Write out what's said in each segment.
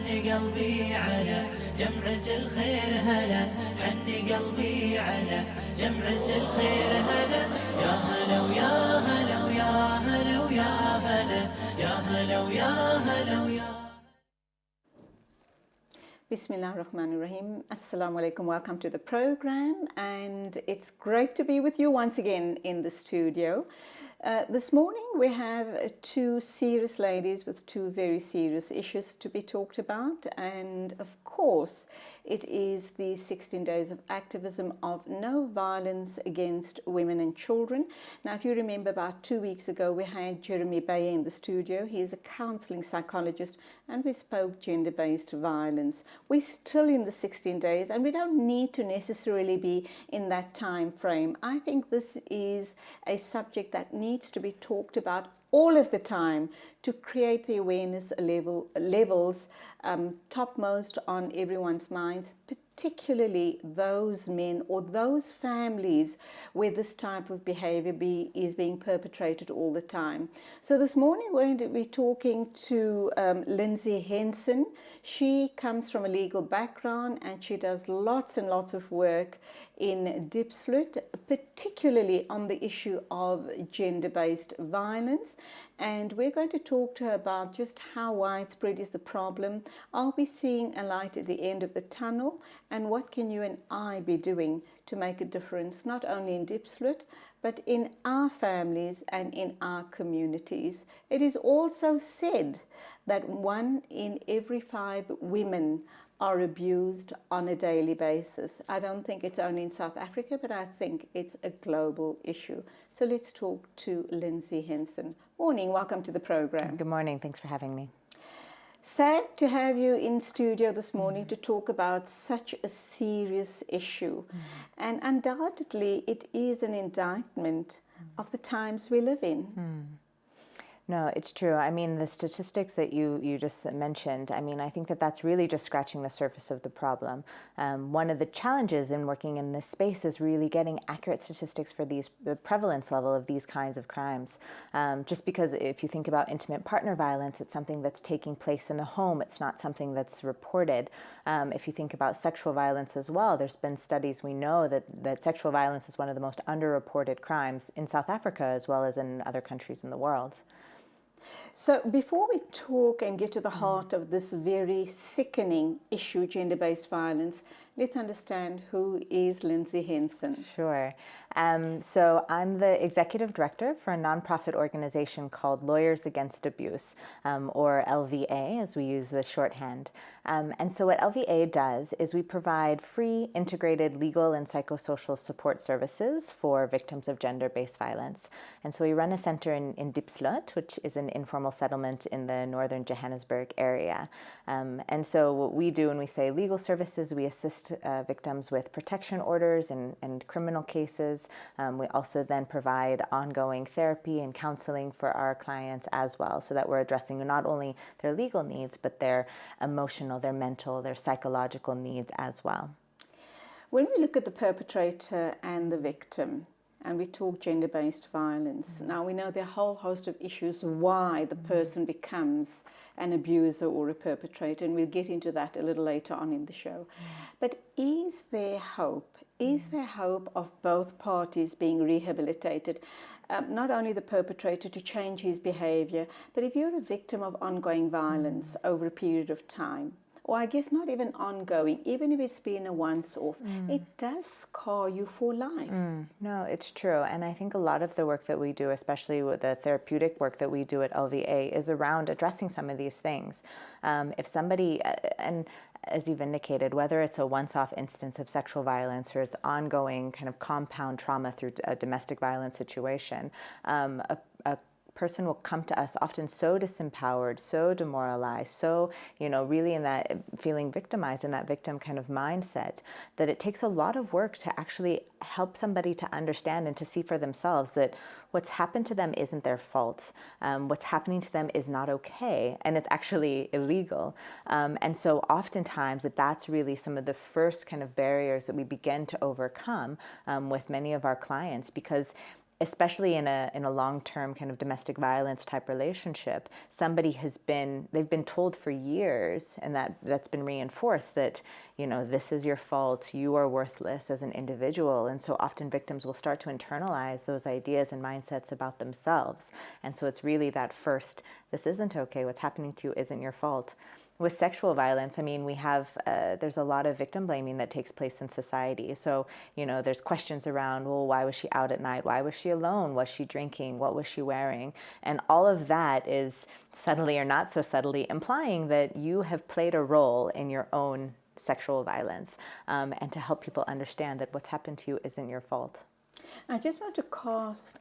حني قلبي على جمعة الخير هلا، حني قلبي على جمعة الخير هلا، يا هلا ويا هلا ويا هلا ويا هلا، يا هلا ويا هلا ويا. Bismillah ar-Rahman ar-Rahim. Assalamu alaikum. Welcome to the program, and it's great to be with you once again in the studio. This morning we have two serious ladies with two very serious issues to be talked about, and of course it is the 16 days of activism of no violence against women and children. Now, if you remember, about 2 weeks ago we had Jeremy Baye in the studio. He is a counseling psychologist, and we spoke gender-based violence. We're still in the 16 days, and we don't need to necessarily be in that time frame. I think this is a subject that needs to be talked about all of the time to create the awareness levels topmost on everyone's minds, particularly those men or those families where this type of behavior is being perpetrated all the time. So this morning we're going to be talking to Lindsay Henson. She comes from a legal background, and she does lots and lots of work in Diepsloot, particularly on the issue of gender-based violence. And we're going to talk to her about just how widespread is the problem. Are we seeing a light at the end of the tunnel? And what can you and I be doing to make a difference, not only in Diepsloot, but in our families and in our communities? It is also said that 1 in every 5 women are abused on a daily basis. I don't think it's only in South Africa, but I think it's a global issue. So let's talk to Lindsay Henson. Morning, welcome to the program. Good morning, thanks for having me. Sad to have you in studio this morning to talk about such a serious issue. And undoubtedly it is an indictment of the times we live in. No, it's true. I mean, the statistics that you just mentioned, I mean, I think that that's really just scratching the surface of the problem. One of the challenges in working in this space is really getting accurate statistics for the prevalence level of these kinds of crimes. Just because if you think about intimate partner violence, it's something that's taking place in the home. It's not something that's reported. If you think about sexual violence as well, there's been studies, we know that sexual violence is one of the most underreported crimes in South Africa as well as in other countries in the world. So before we talk and get to the heart of this very sickening issue, gender-based violence, let's understand who is Lindsay Henson. Sure. So I'm the executive director for a nonprofit organization called Lawyers Against Abuse, or LVA, as we use the shorthand. And so what LVA does is we provide free integrated legal and psychosocial support services for victims of gender-based violence. And so we run a center in Diepsloot, which is an informal settlement in the northern Johannesburg area. And so what we do when we say legal services, we assist victims with protection orders and criminal cases. We also then provide ongoing therapy and counseling for our clients as well, so that we're addressing not only their legal needs, but their emotional, their mental, their psychological needs as well. When we look at the perpetrator and the victim, and we talk gender-based violence, now we know there are a whole host of issues why the person becomes an abuser or a perpetrator, and we'll get into that a little later on in the show. But is there hope? Is there hope of both parties being rehabilitated? Not only the perpetrator to change his behavior, but if you're a victim of ongoing violence over a period of time, or I guess not even ongoing, even if it's been a once-off, it does scar you for life. No, it's true. And I think a lot of the work that we do, especially with the therapeutic work that we do at LVA, is around addressing some of these things. If somebody, and as you've indicated, whether it's a once-off instance of sexual violence or it's ongoing kind of compound trauma through a domestic violence situation, a person will come to us often so disempowered, so demoralized, so, really in that feeling victimized, in that victim kind of mindset, that it takes a lot of work to actually help somebody to understand and to see for themselves that what's happened to them isn't their fault. What's happening to them is not okay, and it's actually illegal. And so oftentimes that's really some of the first kind of barriers that we begin to overcome with many of our clients, because especially in a long-term kind of domestic violence type relationship, they've been told for years, and that's been reinforced, that, you know, this is your fault, you are worthless as an individual. And so often victims will start to internalize those ideas and mindsets about themselves. And so it's really that first, this isn't okay, what's happening to you isn't your fault. With sexual violence, I mean, there's a lot of victim blaming that takes place in society. So, you know, there's questions around, well, why was she out at night? Why was she alone? Was she drinking? What was she wearing? And all of that is subtly or not so subtly implying that you have played a role in your own sexual violence, and to help people understand that what's happened to you isn't your fault. I just want to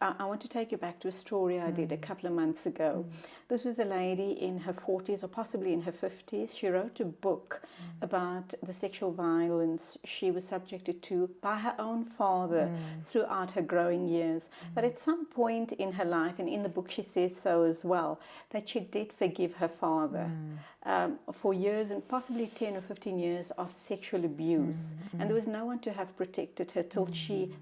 I want to take you back to a story I did a couple of months ago. This was a lady in her 40s or possibly in her 50s. She wrote a book about the sexual violence she was subjected to by her own father throughout her growing years. But at some point in her life, and in the book she says so as well, that she did forgive her father for years, and possibly 10 or 15 years of sexual abuse. And there was no one to have protected her till she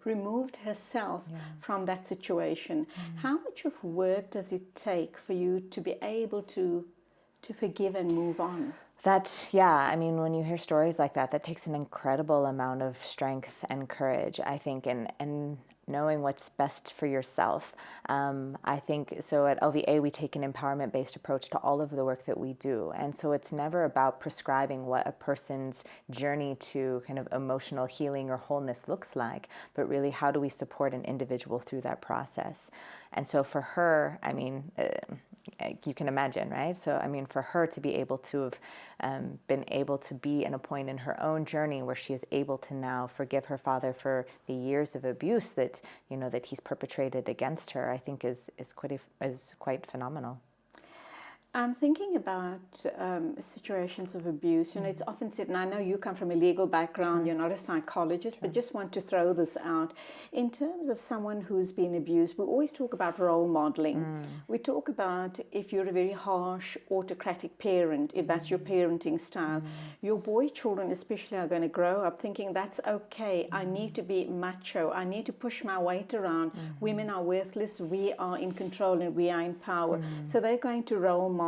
removed herself from that situation. How much of work does it take for you to be able to forgive and move on? I mean, when you hear stories like that, that takes an incredible amount of strength and courage, I think, and knowing what's best for yourself. I think, so at LVA, we take an empowerment-based approach to all of the work that we do. And so it's never about prescribing what a person's journey to kind of emotional healing or wholeness looks like, but really how do we support an individual through that process. And so for her, I mean, you can imagine, right? So, I mean, for her to be able to have been able to be in a point in her own journey where she is able to now forgive her father for the years of abuse that, you know, that he's perpetrated against her, I think is quite phenomenal. I'm thinking about situations of abuse. You know, it's often said, and I know you come from a legal background, you're not a psychologist, but just want to throw this out. In terms of someone who's been abused, we always talk about role modeling. We talk about if you're a very harsh, autocratic parent, if that's your parenting style, your boy children especially are going to grow up thinking that's okay, I need to be macho, I need to push my weight around, women are worthless, we are in control and we are in power. So they're going to role model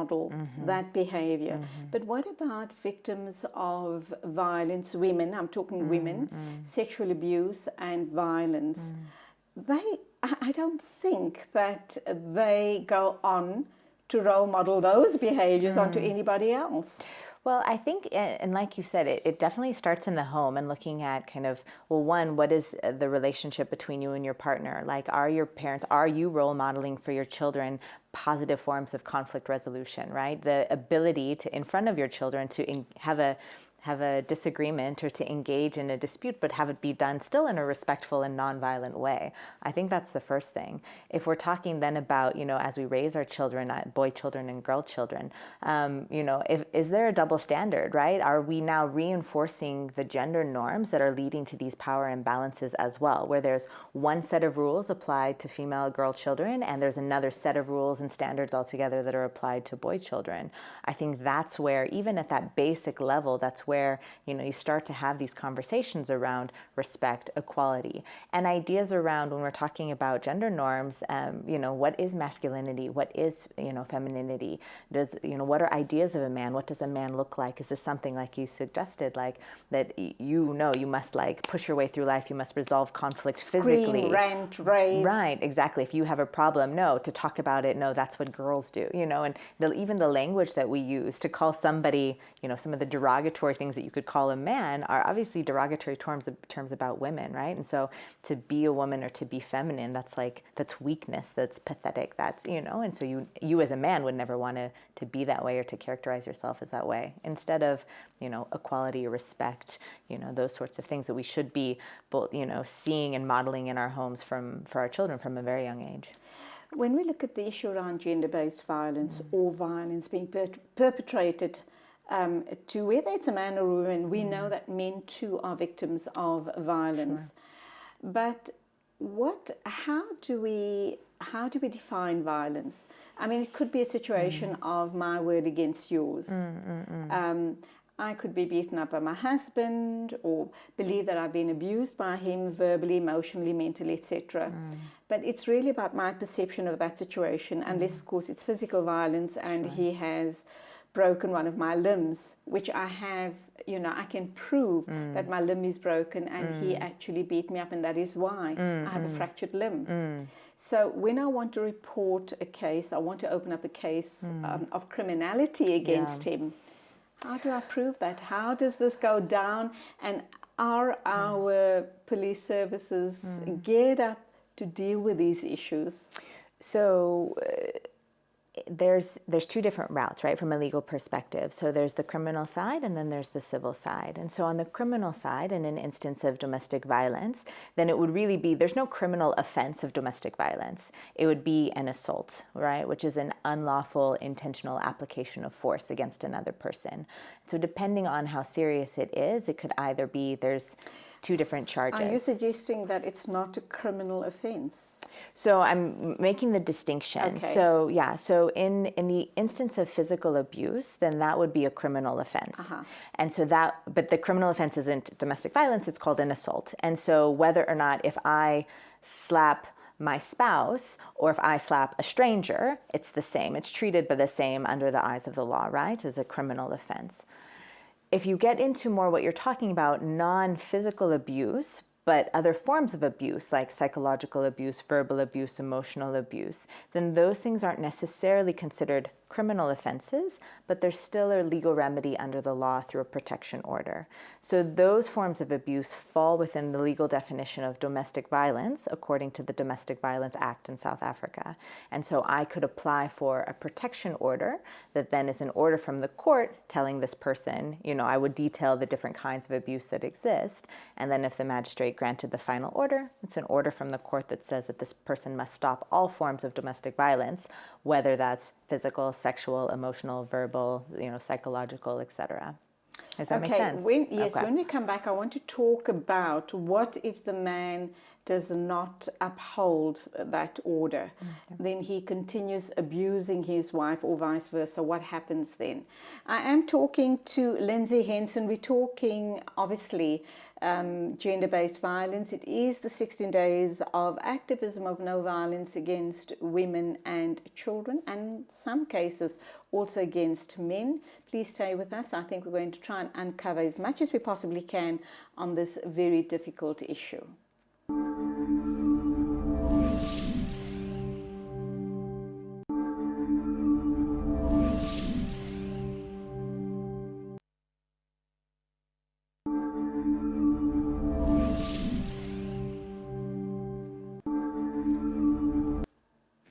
that behavior. But what about victims of violence, women, I'm talking women, sexual abuse and violence? I don't think that they go on to role model those behaviors onto anybody else. Well, I think, and like you said, it definitely starts in the home and looking at kind of, well, one, what is the relationship between you and your partner? Like, are you role modeling for your children positive forms of conflict resolution, right? The ability to, in front of your children, to have a disagreement or to engage in a dispute, but have it be done still in a respectful and nonviolent way. I think that's the first thing. If we're talking then about, you know, as we raise our children, boy children and girl children, you know, is there a double standard, right? Are we now reinforcing the gender norms that are leading to these power imbalances as well, where there's one set of rules applied to female girl children and there's another set of rules and standards altogether that are applied to boy children? I think that's where, even at that basic level, that's where, you know, you start to have these conversations around respect, equality, and ideas around, when we're talking about gender norms, you know, what is masculinity? What is, you know, femininity? What are ideas of a man? What does a man look like? Is this something, like you suggested, like that, you know, you must like push your way through life, you must resolve conflicts physically. Scream, rant, rave. Right, exactly. If you have a problem, no, to talk about it, no, that's what girls do, you know, and even the language that we use to call somebody, you know, some of the derogatory things that you could call a man are obviously derogatory terms about women, right? And so to be a woman or to be feminine, that's weakness, that's pathetic, that's, you know, and so you as a man would never want to be that way or to characterize yourself as that way, instead of, you know, equality or respect, you know, those sorts of things that we should be both, you know, seeing and modeling in our homes for our children from a very young age. When we look at the issue around gender-based violence or violence being perpetrated to whether it's a man or a woman, we know that men too are victims of violence. Sure. But how do we define violence? I mean, it could be a situation of my word against yours. I could be beaten up by my husband or believe that I've been abused by him verbally, emotionally, mentally, etc. But it's really about my perception of that situation, unless, of course, it's physical violence and he has broken one of my limbs, which I have, I can prove that my limb is broken and he actually beat me up, and that is why I have a fractured limb. So when I want to report a case, I want to open up a case of criminality against him. How do I prove that? How does this go down? And are our police services geared up to deal with these issues? So there's two different routes, right, from a legal perspective. So there's the criminal side and then there's the civil side. And so on the criminal side, in an instance of domestic violence, then it would really be, there's no criminal offense of domestic violence. It would be an assault, right, which is an unlawful intentional application of force against another person. So depending on how serious it is, it could either be, there's two different charges. Are you suggesting that it's not a criminal offense? So I'm making the distinction. Okay. So yeah, so in the instance of physical abuse, then that would be a criminal offense. And so but the criminal offense isn't domestic violence, it's called an assault. And so whether or not if I slap my spouse or if I slap a stranger, it's the same. It's treated by the same under the eyes of the law, right, as a criminal offense. If you get into more what you're talking about, non-physical abuse, but other forms of abuse like psychological abuse, verbal abuse, emotional abuse, then those things aren't necessarily considered criminal offenses, but there's still a legal remedy under the law through a protection order. So those forms of abuse fall within the legal definition of domestic violence according to the Domestic Violence Act in South Africa. And so I could apply for a protection order that then is an order from the court telling this person, I would detail the different kinds of abuse that exist. And then if the magistrate granted the final order, it's an order from the court that says that this person must stop all forms of domestic violence, whether that's physical, sexual, emotional, verbal, psychological, etc. Does that make sense? When we come back, I want to talk about what if the man does not uphold that order. Then he continues abusing his wife or vice versa. What happens then? I am talking to Lindsay Henson. We're talking, obviously, gender-based violence. It is the 16 days of activism of no violence against women and children, and in some cases also against men. Please stay with us. I think we're going to try and uncover as much as we possibly can on this very difficult issue.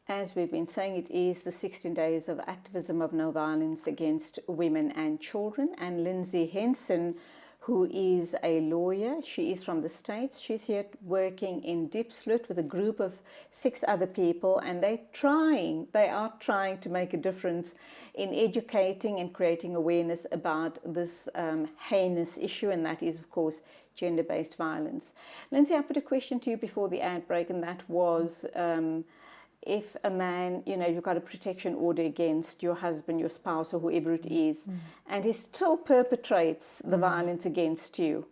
As we've been saying, it is the 16 days of activism of no violence against women and children. And Lindsay Henson, who is a lawyer, she is from the States. She's here working in Diepsloot with a group of 6 other people, and they are trying to make a difference in educating and creating awareness about this heinous issue, and that is, of course, gender-based violence. Lindsay, I put a question to you before the ad break, and that was, if a man, you've got a protection order against your husband, your spouse, or whoever it is, and he still perpetrates the violence against you,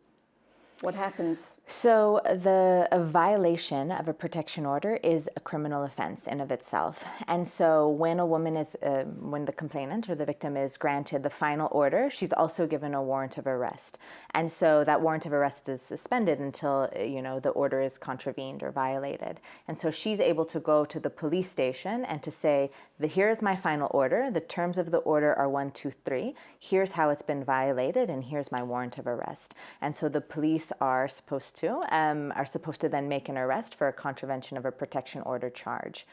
what happens? So a violation of a protection order is a criminal offense in of itself. And so when a woman is, when the complainant or the victim is granted the final order, she's also given a warrant of arrest. And so that warrant of arrest is suspended until, the order is contravened or violated. And so she's able to go to the police station and to say, here is my final order. The terms of the order are 1, 2, 3. Here's how it's been violated, and here's my warrant of arrest. And so the police are supposed to then make an arrest for a contravention of a protection order charge.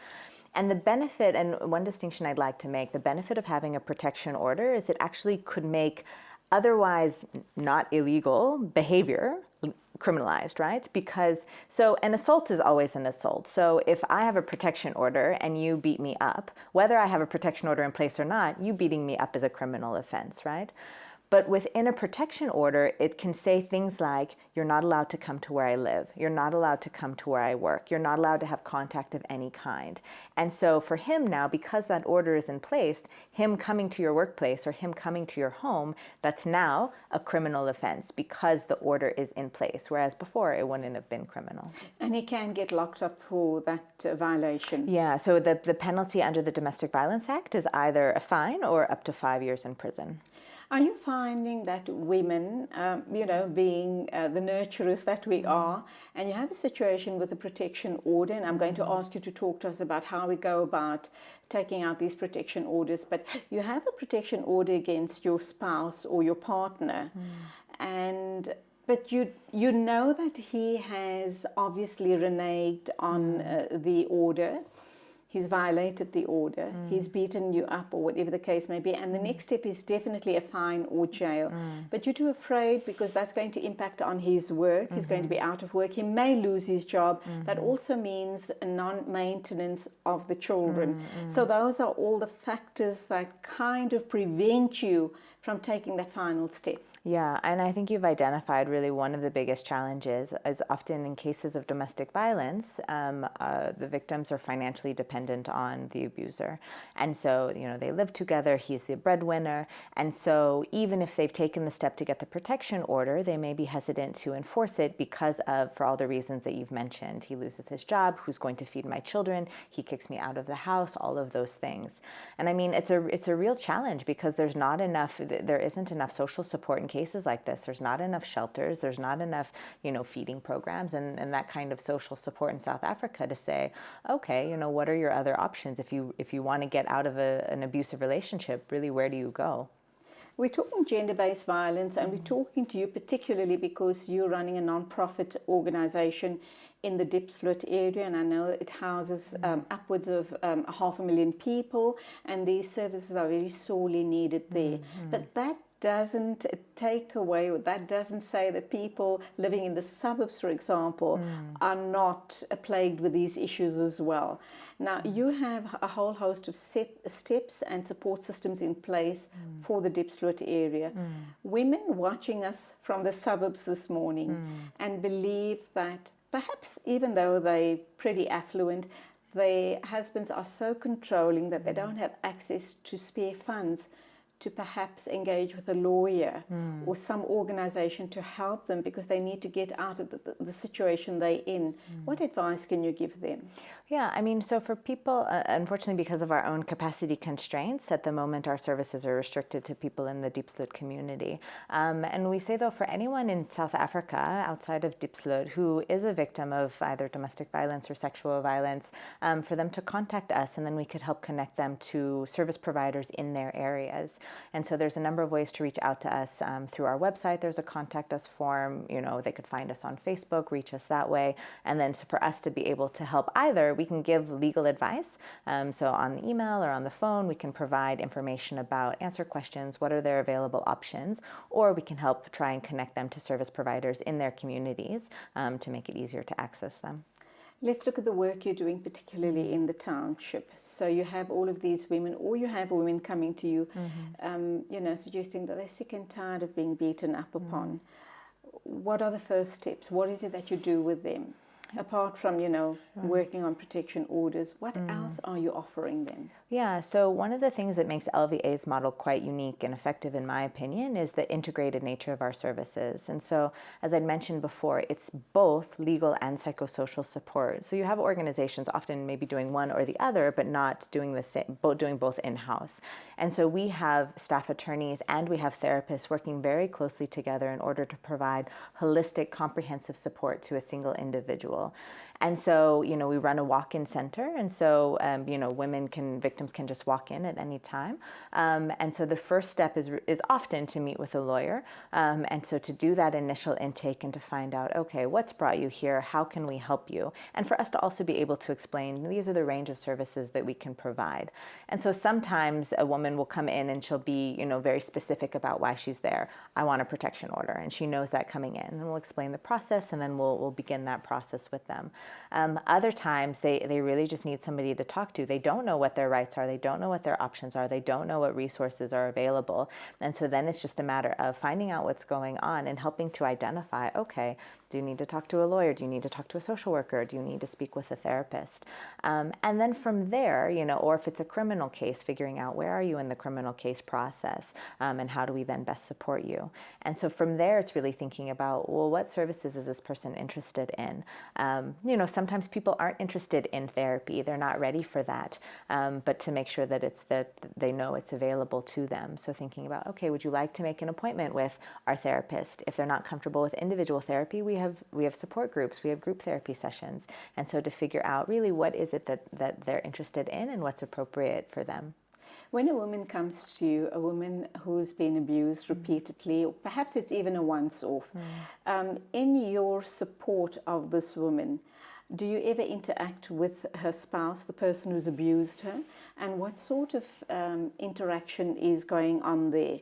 And the benefit, and one distinction I'd like to make, the benefit of having a protection order is it actually could make otherwise not illegal behavior criminalized, right? Because, an assault is always an assault. So if I have a protection order and you beat me up, whether I have a protection order in place or not, you beating me up is a criminal offense, right? But within a protection order, it can say things like, you're not allowed to come to where I live. You're not allowed to come to where I work. You're not allowed to have contact of any kind. And so for him now, because that order is in place, him coming to your workplace or him coming to your home, that's now a criminal offense because the order is in place, whereas before it wouldn't have been criminal. And he can get locked up for that violation. Yeah, so the penalty under the Domestic Violence Act is either a fine or up to 5 years in prison. Are you finding that women, being the nurturers that we are, and you have a situation with a protection order, and I'm going to ask you to talk to us about how we go about taking out these protection orders, but you have a protection order against your spouse or your partner, but you know that he has obviously reneged on the order. He's violated the order, he's beaten you up or whatever the case may be, and the next step is definitely a fine or jail. But you're too afraid because that's going to impact on his work, he's going to be out of work, he may lose his job. That also means a non-maintenance of the children. So those are all the factors that kind of prevent you from taking that final step. Yeah, and I think you've identified really one of the biggest challenges is often in cases of domestic violence, the victims are financially dependent on the abuser. And so, they live together, he's the breadwinner. And so even if they've taken the step to get the protection order, they may be hesitant to enforce it because of, for all the reasons that you've mentioned. He loses his job, who's going to feed my children, he kicks me out of the house, all of those things. And I mean, it's a real challenge because there isn't enough social support in cases like this. There's not enough shelters, there's not enough, feeding programs and that kind of social support in South Africa to say, okay, what are your other options if you want to get out of an abusive relationship? Really, where do you go? We're talking gender-based violence, and we're talking to you particularly because you're running a non-profit organization in the Diepsloot area, and I know it houses upwards of 500,000 people, and these services are very sorely needed there. But that doesn't take away, or that doesn't say that people living in the suburbs, for example, are not plagued with these issues as well. Now, you have a whole host of steps and support systems in place for the Diepsloot area. Women watching us from the suburbs this morning and believe that perhaps even though they're pretty affluent, their husbands are so controlling that they don't have access to spare funds to perhaps engage with a lawyer or some organization to help them because they need to get out of the situation they're in. What advice can you give them? Yeah, I mean, so for people, unfortunately, because of our own capacity constraints, at the moment our services are restricted to people in the Diepsloot community. And we say, though, for anyone in South Africa, outside of Diepsloot, who is a victim of either domestic violence or sexual violence, for them to contact us, and then we could help connect them to service providers in their areas. And so there's a number of ways to reach out to us through our website. There's a contact us form. They could find us on Facebook, reach us that way. And then for us to be able to help either, we can give legal advice. So on the email or on the phone, we can provide information about answer questions, what are their available options, or we can help try and connect them to service providers in their communities to make it easier to access them. Let's look at the work you're doing, particularly in the township. So you have all of these women, or you have women coming to you, suggesting that they're sick and tired of being beaten up upon. What are the first steps? What is it that you do with them? Apart from, working on protection orders, what else are you offering them? Yeah, so one of the things that makes LVA's model quite unique and effective, in my opinion, is the integrated nature of our services. And so, as I'd mentioned before, it's both legal and psychosocial support. So you have organizations often maybe doing one or the other, but not doing the same, doing both in-house. And so we have staff attorneys and we have therapists working very closely together in order to provide holistic, comprehensive support to a single individual. And so, we run a walk-in center, and so, victims can just walk in at any time. And so the first step is often to meet with a lawyer. And so to do that initial intake and to find out, okay, what's brought you here? How can we help you? And for us to also be able to explain, these are the range of services that we can provide. And so sometimes a woman will come in and she'll be, very specific about why she's there. I want a protection order, and she knows that coming in. And we'll explain the process, and then we'll begin that process with them. Other times they really just need somebody to talk to. They don't know what their rights are. They don't know what their options are. They don't know what resources are available. And so then it's just a matter of finding out what's going on and helping to identify, okay, do you need to talk to a lawyer? Do you need to talk to a social worker? Do you need to speak with a therapist? And then from there, or if it's a criminal case, figuring out where are you in the criminal case process, and how do we then best support you? And so from there, it's really thinking about, well, what services is this person interested in? Sometimes people aren't interested in therapy. They're not ready for that. But to make sure that they know it's available to them. So thinking about, okay, would you like to make an appointment with our therapist? If they're not comfortable with individual therapy, we have support groups, we have group therapy sessions. And so to figure out really what is it that they're interested in and what's appropriate for them. When a woman comes to you, a woman who's been abused repeatedly, or perhaps it's even a once-off, in your support of this woman, do you ever interact with her spouse, the person who's abused her? And what sort of interaction is going on there?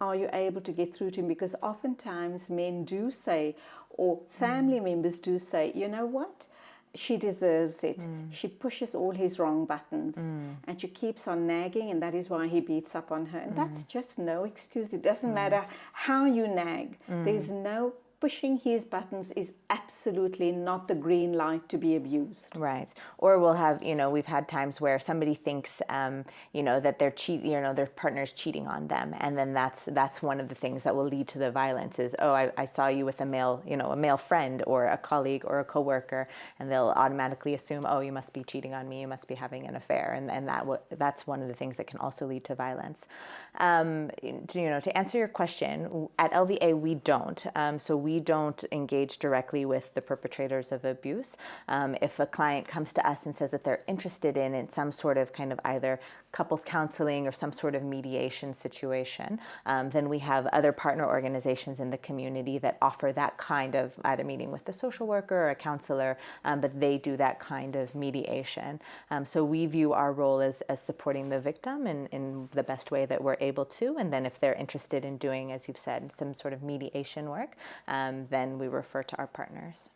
Are you able to get through to him? Because oftentimes men do say, or family members do say, you know what? She deserves it. She pushes all his wrong buttons and she keeps on nagging, and that is why he beats up on her. And that's just no excuse. It doesn't matter how you nag. There's no pushing his buttons is absolutely not the green light to be abused. Right. Or we'll have, we've had times where somebody thinks, that their partner's cheating on them. And then that's one of the things that will lead to the violence is, oh, I saw you with a male friend or a colleague or a coworker, and they'll automatically assume, oh, you must be cheating on me, you must be having an affair. And that's one of the things that can also lead to violence. To answer your question, at LVA, we don't. So we don't engage directly with the perpetrators of abuse. If a client comes to us and says that they're interested in some sort of kind of either couples counseling or some sort of mediation situation, then we have other partner organizations in the community that offer that kind of either meeting with the social worker or a counselor, but they do that kind of mediation. So we view our role as supporting the victim in the best way that we're able to. And then if they're interested in doing, as you've said, some sort of mediation work, then we refer to our partners.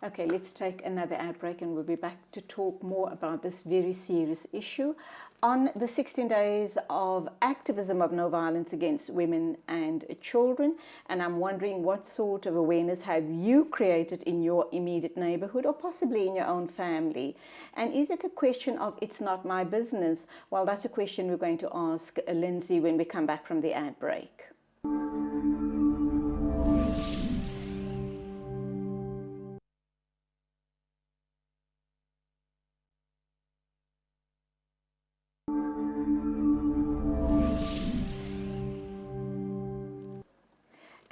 Okay, let's take another ad break and we'll be back to talk more about this very serious issue on the 16 days of activism of no violence against women and children. And I'm wondering, what sort of awareness have you created in your immediate neighborhood or possibly in your own family? And is it a question of it's not my business? Well, that's a question we're going to ask Lindsay when we come back from the ad break.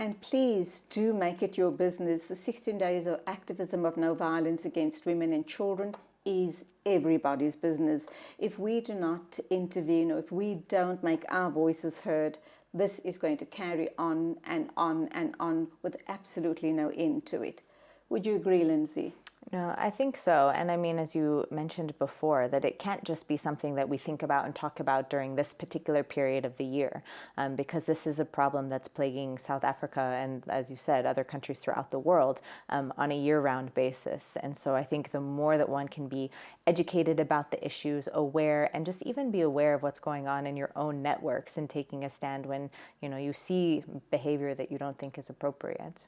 And please do make it your business. The 16 days of activism of no violence against women and children is everybody's business. If we do not intervene or if we don't make our voices heard, this is going to carry on and on and on with absolutely no end to it. Would you agree, Lindsay? No, I think so. And I mean, as you mentioned before, that it can't just be something that we think about and talk about during this particular period of the year, because this is a problem that's plaguing South Africa and, as you said, other countries throughout the world on a year-round basis. And so I think the more that one can be educated about the issues, aware, and just even be aware of what's going on in your own networks and taking a stand when, you see behavior that you don't think is appropriate.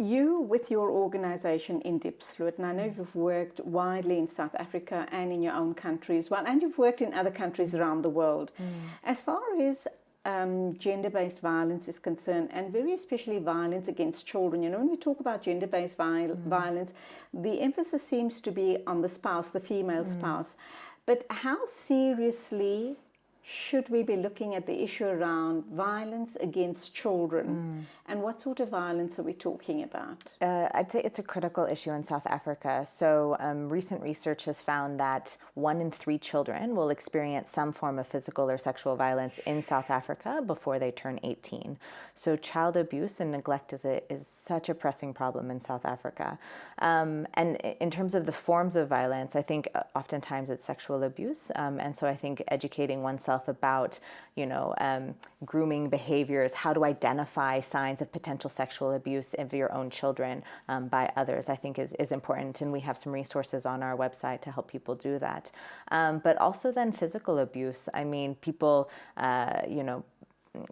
You, with your organization in Diepsloot, and I know you've worked widely in South Africa and in your own country as well, and you've worked in other countries around the world. As far as gender-based violence is concerned, and very especially violence against children, when we talk about gender-based violence, the emphasis seems to be on the spouse, the female spouse. But how seriously should we be looking at the issue around violence against children? And what sort of violence are we talking about? I'd say it's a critical issue in South Africa. So recent research has found that 1 in 3 children will experience some form of physical or sexual violence in South Africa before they turn 18. So child abuse and neglect is such a pressing problem in South Africa. And in terms of the forms of violence, I think oftentimes it's sexual abuse. And so I think educating oneself yourself about, grooming behaviors, how to identify signs of potential sexual abuse of your own children by others, I think is important. And we have some resources on our website to help people do that. But also then physical abuse. I mean, people,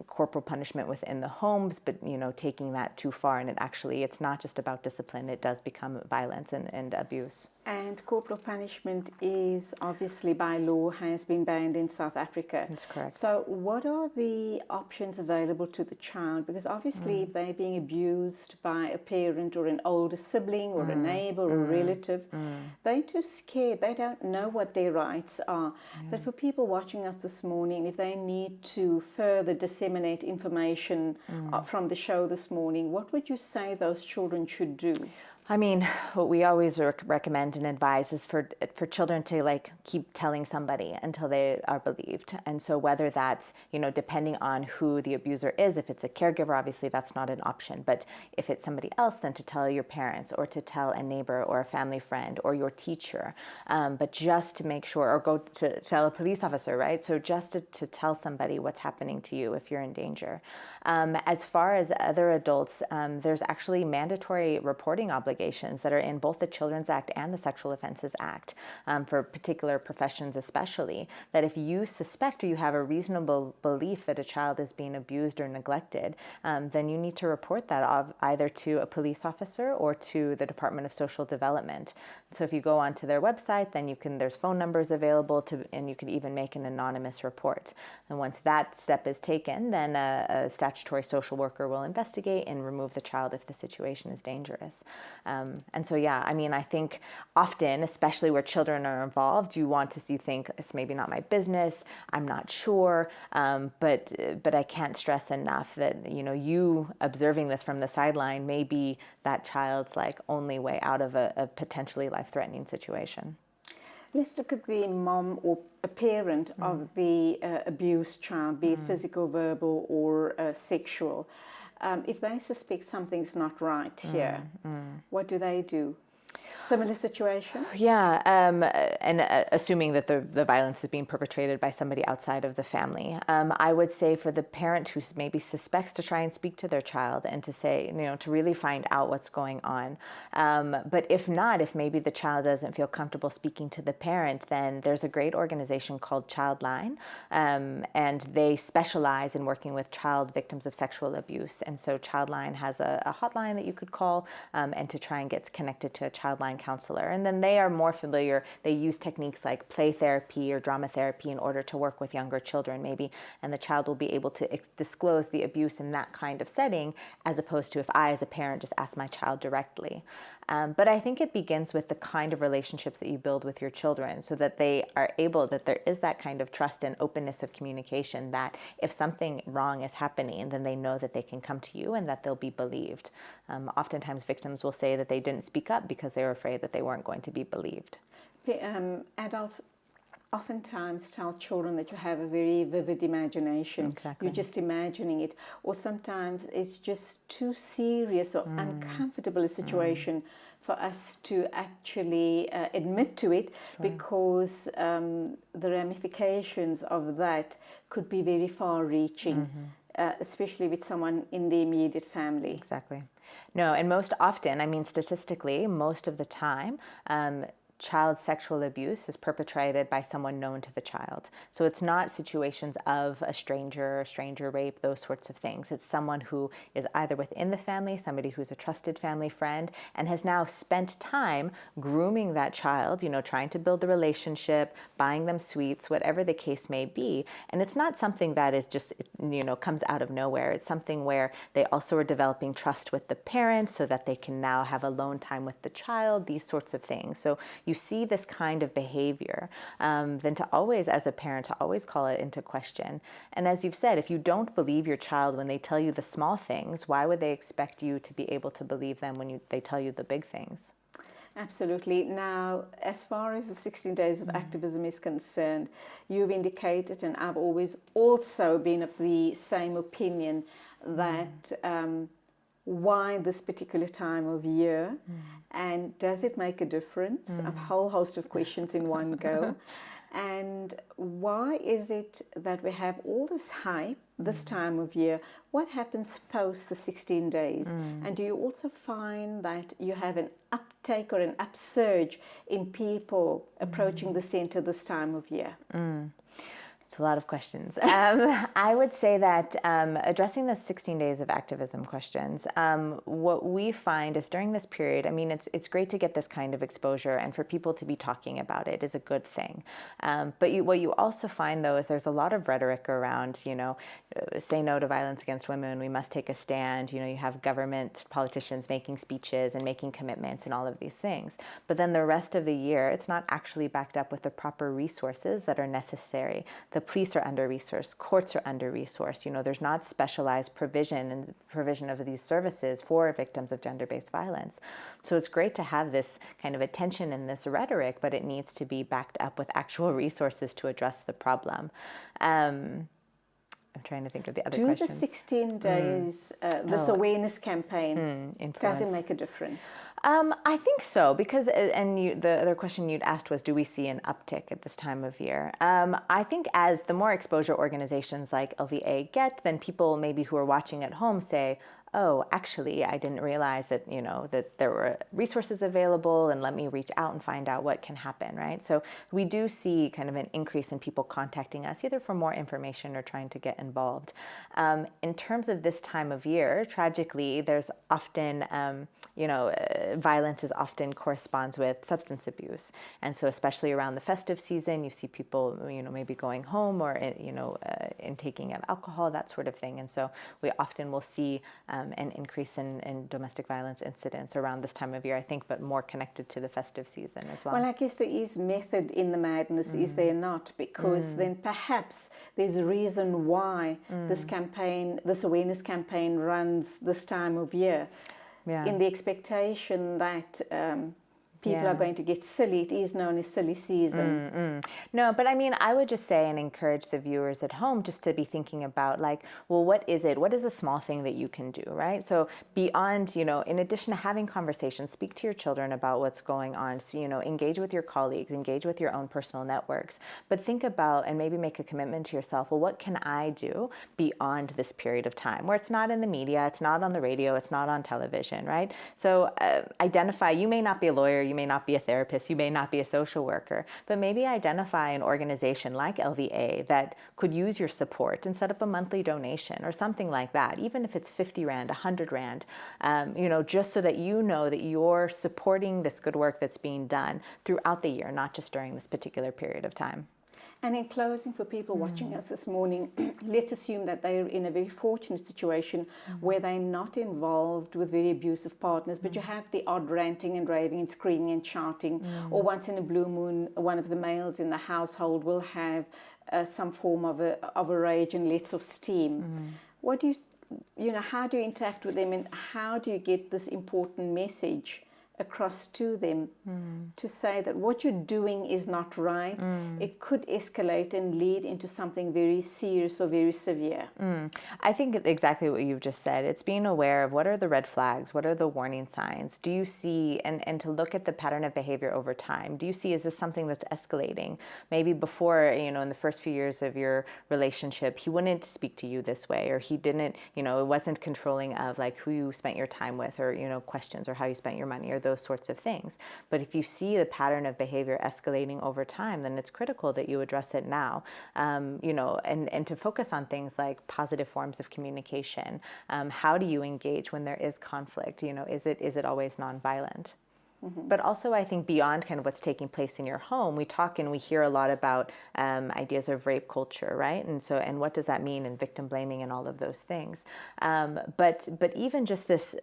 corporal punishment within the homes, but taking that too far, and it's not just about discipline, it does become violence and abuse. And corporal punishment is obviously by law has been banned in South Africa. That's correct. So what are the options available to the child? Because obviously if they're being abused by a parent or an older sibling or a neighbor or a relative, they're too scared. They don't know what their rights are. But for people watching us this morning, if they need to further disseminate information from the show this morning, what would you say those children should do? I mean, what we always recommend and advise is for children to keep telling somebody until they are believed. And so whether that's, depending on who the abuser is, if it's a caregiver, obviously that's not an option. But if it's somebody else, then to tell your parents or to tell a neighbor or a family friend or your teacher. But just to make sure, or go to tell a police officer, right? So just to tell somebody what's happening to you if you're in danger. As far as other adults, there's actually mandatory reporting obligations that are in both the Children's Act and the Sexual Offenses Act for particular professions especially, that if you suspect or you have a reasonable belief that a child is being abused or neglected, then you need to report that either to a police officer or to the Department of Social Development. So if you go onto their website, then there's phone numbers available and you can even make an anonymous report. And once that step is taken, then a statutory social worker will investigate and remove the child if the situation is dangerous. And so, I think often, especially where children are involved, you think it's maybe not my business, I'm not sure, but I can't stress enough that, you observing this from the sideline may be that child's only way out of a potentially life-threatening situation. Let's look at the mom or a parent of the abused child, be it physical, verbal, or sexual. If they suspect something's not right here, what do they do? Similar situation? Yeah, and assuming that the violence is being perpetrated by somebody outside of the family. I would say for the parent who maybe suspects, to try and speak to their child and to say, to really find out what's going on. But if not, if maybe the child doesn't feel comfortable speaking to the parent, then there's a great organization called Childline, and they specialize in working with child victims of sexual abuse. And so Childline has a hotline that you could call and to try and get connected to a Childline counselor. And then they are more familiar. They use techniques like play therapy or drama therapy in order to work with younger children maybe, and the child will be able to disclose the abuse in that kind of setting, as opposed to if I as a parent just ask my child directly. But I think it begins with the kind of relationships that you build with your children, so that that there is that kind of trust and openness of communication, that if something wrong is happening, then they know that they can come to you and that they'll be believed. Oftentimes victims will say that they didn't speak up because they were afraid that they weren't going to be believed. Adults oftentimes tell children that you have a very vivid imagination. Exactly. You're just imagining it. Or sometimes it's just too serious or uncomfortable a situation for us to actually admit to it, because the ramifications of that could be very far-reaching, especially with someone in the immediate family. Exactly. No, and most often, statistically, most of the time, child sexual abuse is perpetrated by someone known to the child. So it's not situations of a stranger rape, those sorts of things. It's someone who is either within the family, somebody who's a trusted family friend, and has now spent time grooming that child, trying to build the relationship, buying them sweets, whatever the case may be. And it's not something that is just, comes out of nowhere. It's something where they also are developing trust with the parents so that they can now have alone time with the child, these sorts of things. So you see this kind of behavior, then to always, as a parent, to always call it into question. And as you've said, if you don't believe your child when they tell you the small things, why would they expect you to be able to believe them when they tell you the big things? Absolutely. Now, as far as the 16 days of activism is concerned, you've indicated, and I've always also been of the same opinion, that why this particular time of year, and does it make a difference? A whole host of questions in one go. And why is it that we have all this hype this time of year? What happens post the 16 days? And do you also find that you have an uptake or an upsurge in people approaching the center this time of year? It's a lot of questions. I would say that addressing the 16 days of activism questions, what we find is during this period, I mean, it's great to get this kind of exposure, and for people to be talking about it is a good thing. But what you also find, though, is there's a lot of rhetoric around, you know, say no to violence against women, we must take a stand. You know, you have government politicians making speeches and making commitments and all of these things. But then the rest of the year, it's not actually backed up with the proper resources that are necessary. The police are under-resourced, courts are under-resourced. You know, there's not specialized provision of these services for victims of gender-based violence. So it's great to have this kind of attention and this rhetoric, but it needs to be backed up with actual resources to address the problem. I'm trying to think of the other questions. Do the 16 days, this awareness campaign, does it make a difference? I think so, because, the other question you'd asked was, do we see an uptick at this time of year? I think as the more exposure organizations like LVA get, then people maybe who are watching at home say, oh, actually, I didn't realize that, you know, that there were resources available, and let me reach out and find out what can happen, right? So we do see kind of an increase in people contacting us, either for more information or trying to get involved. In terms of this time of year, tragically, there's often, violence is often corresponds with substance abuse. And so especially around the festive season, you see people, you know, maybe going home or, intaking of alcohol, that sort of thing. And so we often will see an increase in domestic violence incidents around this time of year, I think, but more connected to the festive season as well. Well, I guess there is method in the madness, is there not? Because then perhaps there's a reason why this campaign, this awareness campaign runs this time of year, in the expectation that people are going to get silly. It is known as silly season. No, but I mean, I would just say and encourage the viewers at home just to be thinking about, like, well, what is it? What is a small thing that you can do, right? So beyond, you know, in addition to having conversations, speak to your children about what's going on. So, you know, engage with your colleagues, engage with your own personal networks, but think about and maybe make a commitment to yourself, well, what can I do beyond this period of time where it's not in the media, it's not on the radio, it's not on television, right? So identify, you may not be a lawyer, you may not be a therapist, you may not be a social worker, but maybe identify an organization like LVA that could use your support and set up a monthly donation or something like that, even if it's 50 Rand, 100 Rand, just so that you know that you're supporting this good work that's being done throughout the year, not just during this particular period of time. And in closing, for people watching us this morning, let's assume that they're in a very fortunate situation where they're not involved with very abusive partners, but you have the odd ranting and raving and screaming and shouting, or once in a blue moon, one of the males in the household will have some form of a rage and lets off steam. What do how do you interact with them, and how do you get this important message across to them to say that what you're doing is not right? It could escalate and lead into something very serious or very severe. I think exactly what you've just said. It's being aware of what are the red flags, what are the warning signs. Do you see, and to look at the pattern of behavior over time. Do you see, is this something that's escalating? Maybe before, in the first few years of your relationship, he wouldn't speak to you this way, or he didn't, it wasn't controlling of like who you spent your time with, or, questions, or how you spent your money, or those sorts of things. But if you see the pattern of behavior escalating over time, then it's critical that you address it now, and to focus on things like positive forms of communication. How do you engage when there is conflict? Is it always nonviolent? But also, I think beyond kind of what's taking place in your home, we talk and we hear a lot about ideas of rape culture, right? And what does that mean, and victim blaming and all of those things. But even just this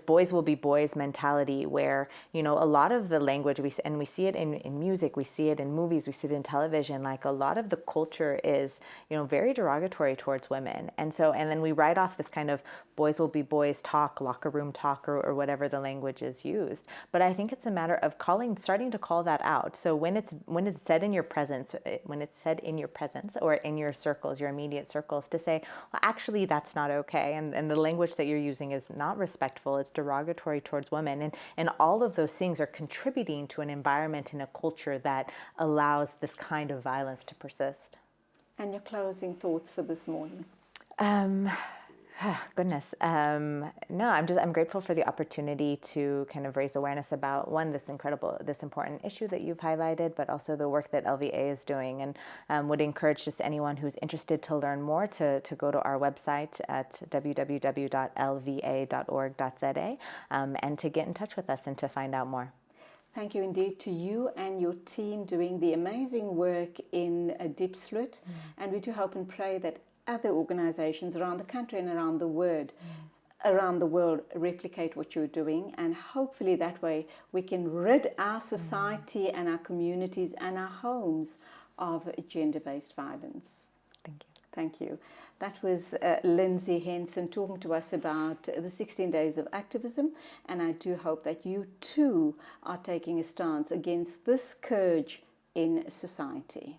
boys will be boys mentality where, a lot of the language we see it in music, we see it in movies, we see it in television, like a lot of the culture is, very derogatory towards women. And then we write off this kind of boys will be boys talk, locker room talk, or whatever the language is used. But I think it's a matter of starting to call that out. So when it's said in your presence, or in your circles, your immediate circles, to say, well, actually, that's not okay. And the language that you're using is not respectful. disrespectful, it's derogatory towards women. And all of those things are contributing to an environment and a culture that allows this kind of violence to persist. And your closing thoughts for this morning? Goodness. No, I'm grateful for the opportunity to kind of raise awareness about, one, this important issue that you've highlighted, but also the work that LVA is doing, and would encourage just anyone who's interested to learn more to go to our website at www.lva.org.za and to get in touch with us and to find out more. Thank you indeed to you and your team doing the amazing work in Diepsloot. And we do hope and pray that other organizations around the country and around the world replicate what you're doing, and hopefully that way we can rid our society and our communities and our homes of gender-based violence. Thank you. Thank you. That was Lindsay Henson talking to us about the 16 days of activism, and I do hope that you too are taking a stance against this scourge in society.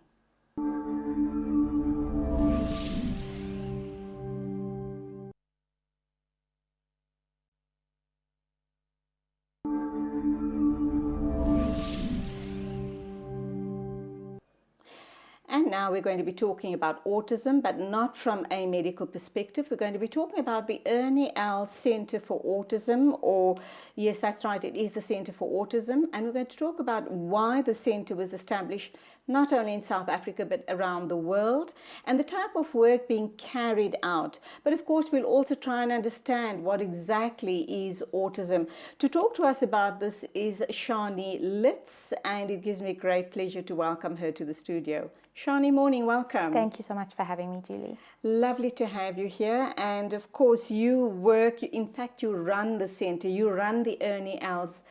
And now we're going to be talking about autism, but not from a medical perspective. We're going to be talking about the Ernie L. Center for Autism, or yes, that's right, it is the Center for Autism. And we're going to talk about why the center was established not only in South Africa, but around the world, and the type of work being carried out. But of course, we'll also try and understand what exactly is autism. To talk to us about this is Shani Litz, and it gives me great pleasure to welcome her to the studio. Shani, morning, welcome. Thank you so much for having me, Julie. Lovely to have you here. And of course, you work, in fact, you run the center, you run the Ernie L's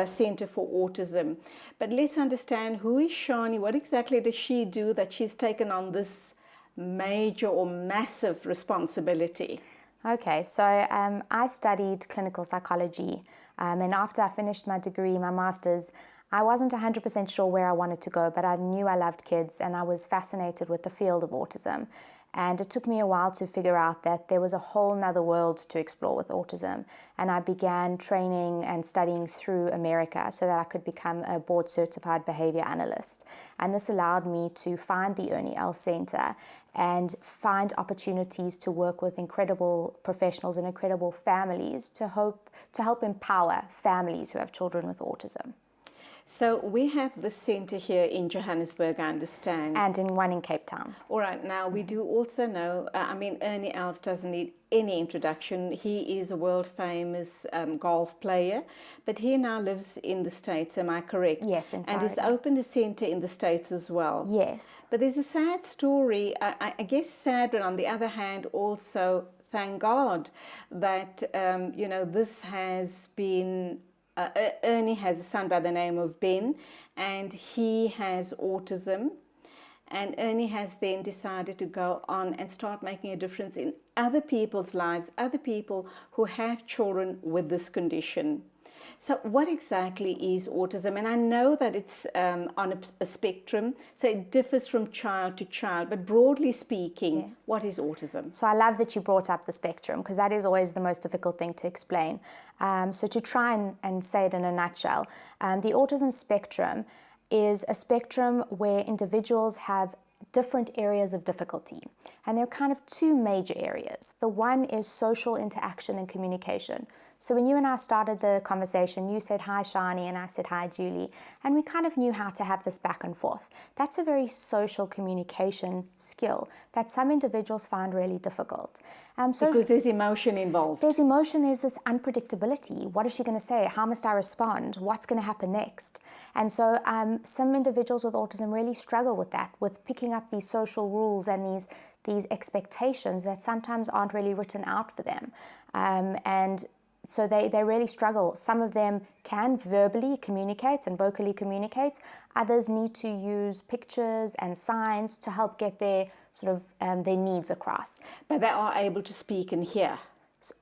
Center for Autism. But let's understand, who is Shani? What exactly does she do that she's taken on this major or massive responsibility? Okay, so I studied clinical psychology, and after I finished my degree, my master's, I wasn't 100% sure where I wanted to go, but I knew I loved kids and I was fascinated with the field of autism. And it took me a while to figure out that there was a whole nother world to explore with autism. And I began training and studying through America so that I could become a board certified behavior analyst. And this allowed me to find the Ernie L. Center and find opportunities to work with incredible professionals and incredible families to help empower families who have children with autism. So we have the center here in Johannesburg, I understand. And in one in Cape Town. All right, now we do also know, Ernie Els doesn't need any introduction. He is a world famous golf player, but he now lives in the States, am I correct? Yes, in Florida. And he's opened a center in the States as well. Yes. But there's a sad story, I guess sad, but on the other hand also, thank God that, this has been... Ernie has a son by the name of Ben, and he has autism. And Ernie has then decided to go on and start making a difference in other people's lives, other people who have children with this condition. So what exactly is autism? And I know that it's on a spectrum, so it differs from child to child, but broadly speaking, yes. What is autism? So I love that you brought up the spectrum, because that is always the most difficult thing to explain. So to try and say it in a nutshell, the autism spectrum is a spectrum where individuals have different areas of difficulty. And there are kind of two major areas. The one is social interaction and communication. So when you and I started the conversation, you said, "Hi, Shani," and I said, "Hi, Julie." And we kind of knew how to have this back and forth. That's a very social communication skill that some individuals find really difficult. Because there's emotion involved. There's emotion, there's this unpredictability. What is she going to say? How must I respond? What's going to happen next? And so some individuals with autism really struggle with that, with picking up these social rules and these expectations that sometimes aren't really written out for them. So they really struggle. Some of them can verbally communicate and vocally communicate. Others need to use pictures and signs to help get their their needs across. But they are able to speak and hear.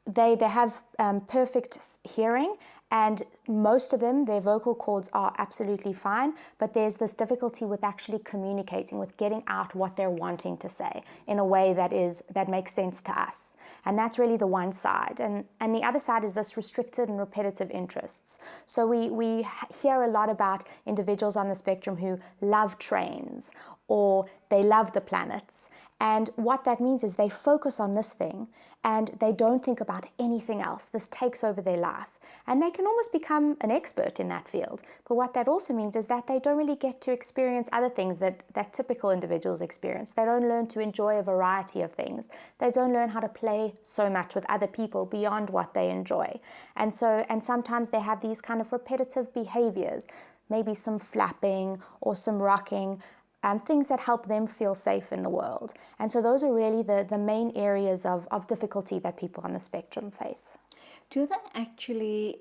They have perfect hearing, and most of them, their vocal cords are absolutely fine, but there's this difficulty with actually communicating, with getting out what they're wanting to say in a way that makes sense to us. And that's really the one side. And the other side is this restricted and repetitive interests. So we hear a lot about individuals on the spectrum who love trains, or they love the planets. And what that means is they focus on this thing and they don't think about anything else. This takes over their life. And they can almost become an expert in that field. But what that also means is that they don't really get to experience other things that typical individuals experience. They don't learn to enjoy a variety of things. They don't learn how to play so much with other people beyond what they enjoy. And sometimes they have these kind of repetitive behaviors, maybe some flapping or some rocking, things that help them feel safe in the world. And so those are really the main areas of difficulty that people on the spectrum face. Do they actually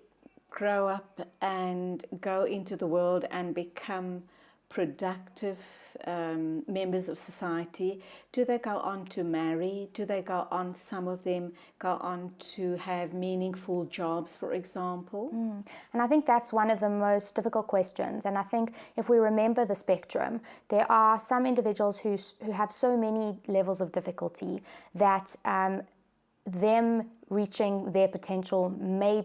grow up and go into the world and become productive members of society? Do they go on to marry? Do they go on, some of them go on to have meaningful jobs, for example? And I think that's one of the most difficult questions. And I think if we remember the spectrum, there are some individuals who have so many levels of difficulty that them reaching their potential may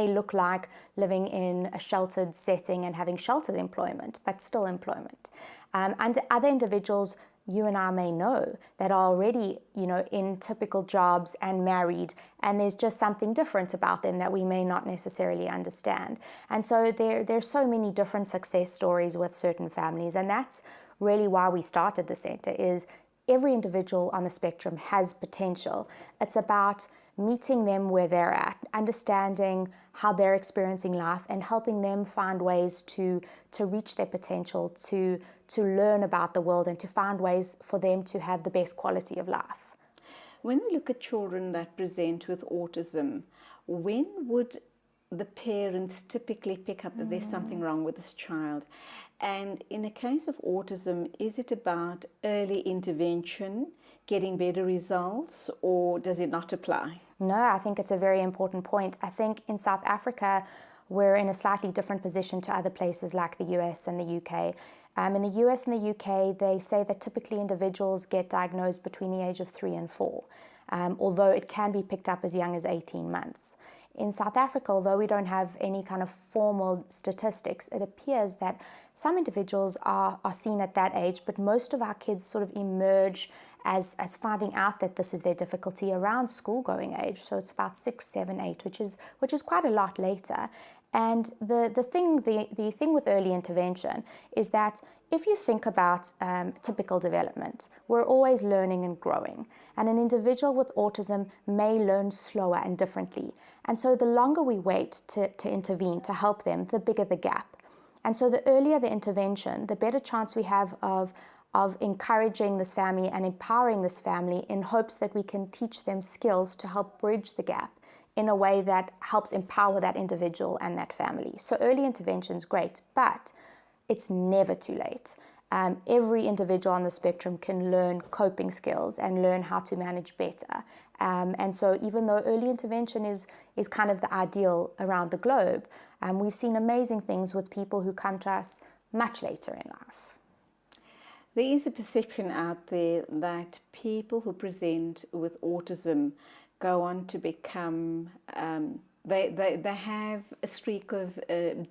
look like living in a sheltered setting and having sheltered employment, but still employment. And other individuals you and I may know that are already, in typical jobs and married, and there's just something different about them that we may not necessarily understand. And so there's so many different success stories with certain families, and that's really why we started the center, is every individual on the spectrum has potential. It's about meeting them where they're at, understanding how they're experiencing life, and helping them find ways to reach their potential, to learn about the world, and to find ways for them to have the best quality of life. When we look at children that present with autism, when would the parents typically pick up that there's something wrong with this child? And in a case of autism, is it about early intervention, getting better results, or does it not apply? No, I think it's a very important point. I think in South Africa, we're in a slightly different position to other places like the US and the UK. In the US and the UK, they say that typically individuals get diagnosed between the age of 3 and 4, although it can be picked up as young as 18 months. In South Africa, although we don't have any kind of formal statistics, it appears that some individuals are seen at that age, but most of our kids sort of emerge as finding out that this is their difficulty around school-going age. So it's about 6, 7, 8, which is quite a lot later. And the thing with early intervention is that if you think about typical development, we're always learning and growing. And an individual with autism may learn slower and differently. And so the longer we wait to intervene, to help them, the bigger the gap. And so the earlier the intervention, the better chance we have of encouraging this family and empowering this family in hopes that we can teach them skills to help bridge the gap in a way that helps empower that individual and that family. So early intervention is great, but it's never too late. Every individual on the spectrum can learn coping skills and learn how to manage better. And so even though early intervention is kind of the ideal around the globe, we've seen amazing things with people who come to us much later in life. There is a perception out there that people who present with autism go on to become, they have a streak of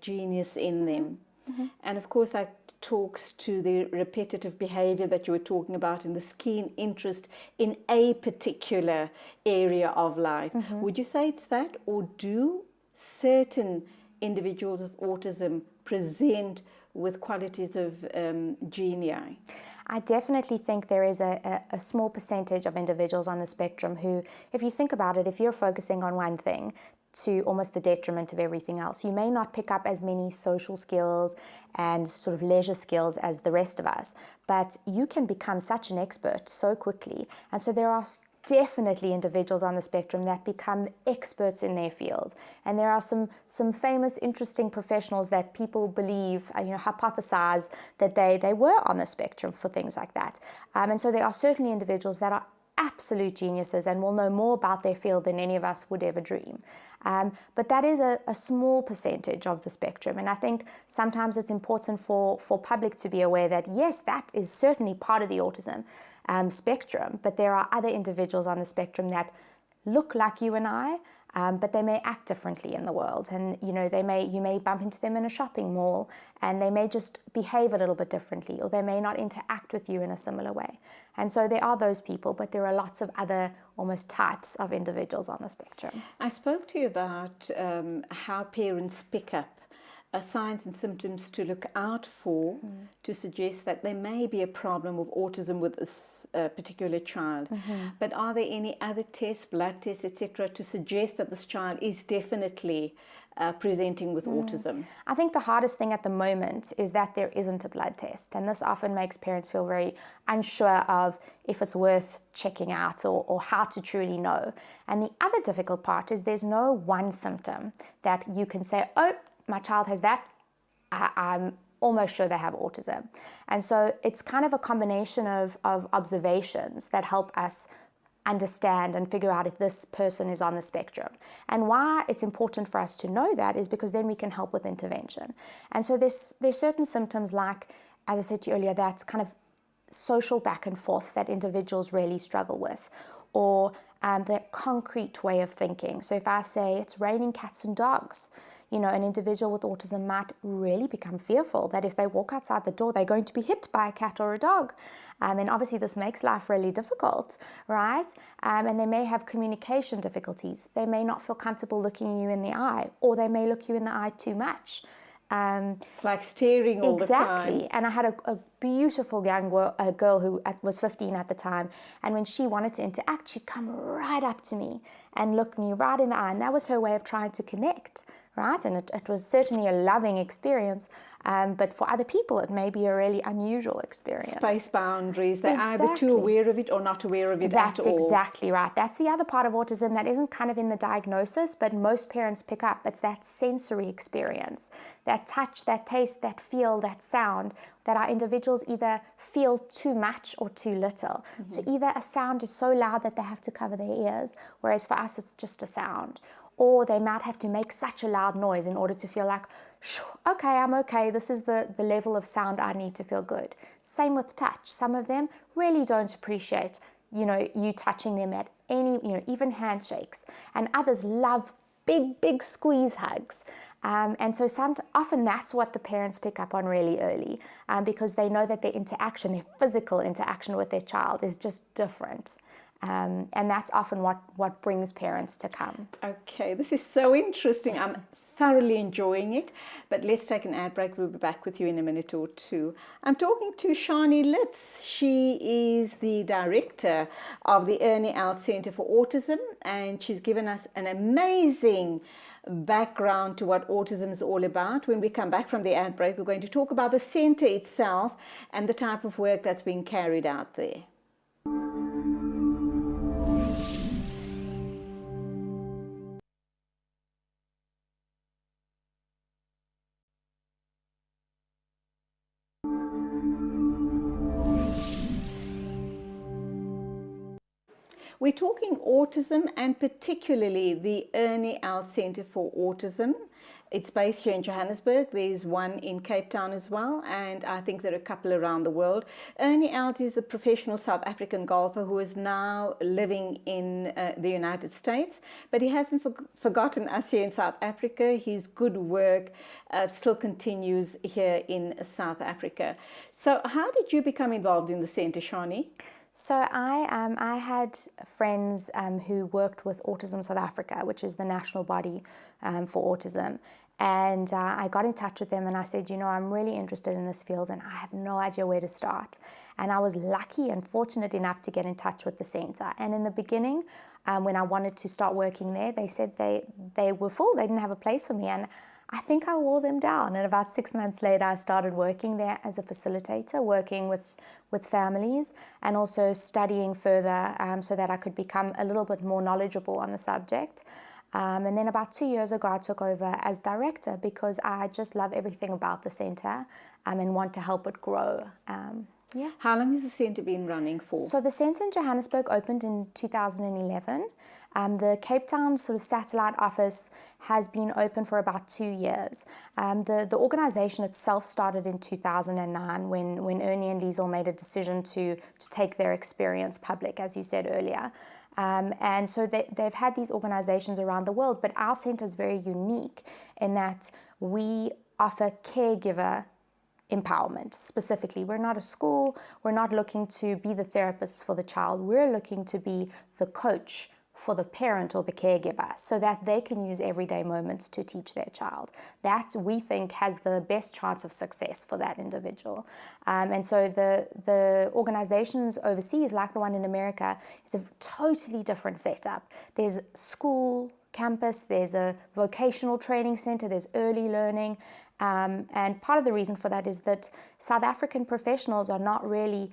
genius in them. Mm-hmm. And of course that talks to the repetitive behavior that you were talking about and this keen interest in a particular area of life. Mm-hmm. Would you say it's that, or do certain individuals with autism present with qualities of genii? I definitely think there is a small percentage of individuals on the spectrum who, if you think about it, if you're focusing on one thing to almost the detriment of everything else, you may not pick up as many social skills and sort of leisure skills as the rest of us, but you can become such an expert so quickly. And so there are definitely individuals on the spectrum that become experts in their field. And there are some famous, interesting professionals that people believe, hypothesize that they were on the spectrum for things like that. And so there are certainly individuals that are absolute geniuses and will know more about their field than any of us would ever dream. But that is a small percentage of the spectrum. And I think sometimes it's important for public to be aware that, yes, that is certainly part of the autism spectrum, but there are other individuals on the spectrum that look like you and I, but they may act differently in the world. And, you know, you may bump into them in a shopping mall and they may just behave a little bit differently, or they may not interact with you in a similar way. And so there are those people, but there are lots of other almost types of individuals on the spectrum. I spoke to you about how parents pick up signs and symptoms to look out for to suggest that there may be a problem of autism with this particular child. But are there any other tests, blood tests, etc., to suggest that this child is definitely presenting with autism? I think the hardest thing at the moment is that there isn't a blood test, and this often makes parents feel very unsure of if it's worth checking out or how to truly know. And the other difficult part is there's no one symptom that you can say, oh, my child has that, I'm almost sure they have autism. And so it's kind of a combination of observations that help us understand and figure out if this person is on the spectrum. And why it's important for us to know that is because then we can help with intervention. And so there's certain symptoms like, as I said to you earlier, that kind of social back and forth that individuals really struggle with, or the concrete way of thinking. So if I say it's raining cats and dogs, you know, an individual with autism might really become fearful that if they walk outside the door, they're going to be hit by a cat or a dog. And obviously this makes life really difficult, right? And they may have communication difficulties. They may not feel comfortable looking you in the eye, or they may look you in the eye too much. Like staring all the time. Exactly. And I had a beautiful young girl who was 15 at the time, and when she wanted to interact, she'd come right up to me and look me right in the eye, and that was her way of trying to connect. Right? And it was certainly a loving experience, but for other people it may be a really unusual experience. Space boundaries, they're either too aware of it or not aware of it at all. That's exactly right. That's the other part of autism that isn't kind of in the diagnosis, but most parents pick up. It's that sensory experience, that touch, that taste, that feel, that sound, that our individuals either feel too much or too little. So either a sound is so loud that they have to cover their ears, whereas for us it's just a sound. Or they might have to make such a loud noise in order to feel like, okay, I'm okay, this is the level of sound I need to feel good. Same with touch. Some of them really don't appreciate, you know, you touching them at any, you know, even handshakes. And others love big squeeze hugs. And so often that's what the parents pick up on really early, because they know that their interaction, their physical interaction with their child is just different. And that's often what brings parents to come. Okay, this is so interesting. I'm thoroughly enjoying it, but let's take an ad break. We'll be back with you in a minute or two. I'm talking to Shani Litz. She is the director of the Ernie Out Center for Autism, and she's given us an amazing background to what autism is all about. When we come back from the ad break, we're going to talk about the center itself and the type of work that's being carried out there. We're talking autism, and particularly the Ernie Out Center for Autism. It's based here in Johannesburg. There's one in Cape Town as well, and I think there are a couple around the world. Ernie Out is a professional South African golfer who is now living in the United States, but he hasn't forgotten us here in South Africa. His good work still continues here in South Africa. So how did you become involved in the center, Shani? So I had friends who worked with Autism South Africa, which is the national body for autism. And I got in touch with them and I said, you know, I'm really interested in this field and I have no idea where to start. And I was lucky and fortunate enough to get in touch with the center. And in the beginning, when I wanted to start working there, they said they were full, they didn't have a place for me. And I think I wore them down. And about 6 months later, I started working there as a facilitator, working with families and also studying further so that I could become a little bit more knowledgeable on the subject. And then about 2 years ago, I took over as director because I just love everything about the center and want to help it grow. Yeah. How long has the centre been running for? So the centre in Johannesburg opened in 2011. The Cape Town sort of satellite office has been open for about 2 years. The organisation itself started in 2009 when Ernie and Liesel made a decision to take their experience public, as you said earlier. And so they've had these organisations around the world, but our centre is very unique in that we offer caregiver empowerment specifically. We're not a school, we're not looking to be the therapists for the child, we're looking to be the coach for the parent or the caregiver so that they can use everyday moments to teach their child. That, we think, has the best chance of success for that individual. And so the organizations overseas, like the one in America, is a totally different setup. There's school, campus, there's a vocational training center, there's early learning. And part of the reason for that is that South African professionals are not really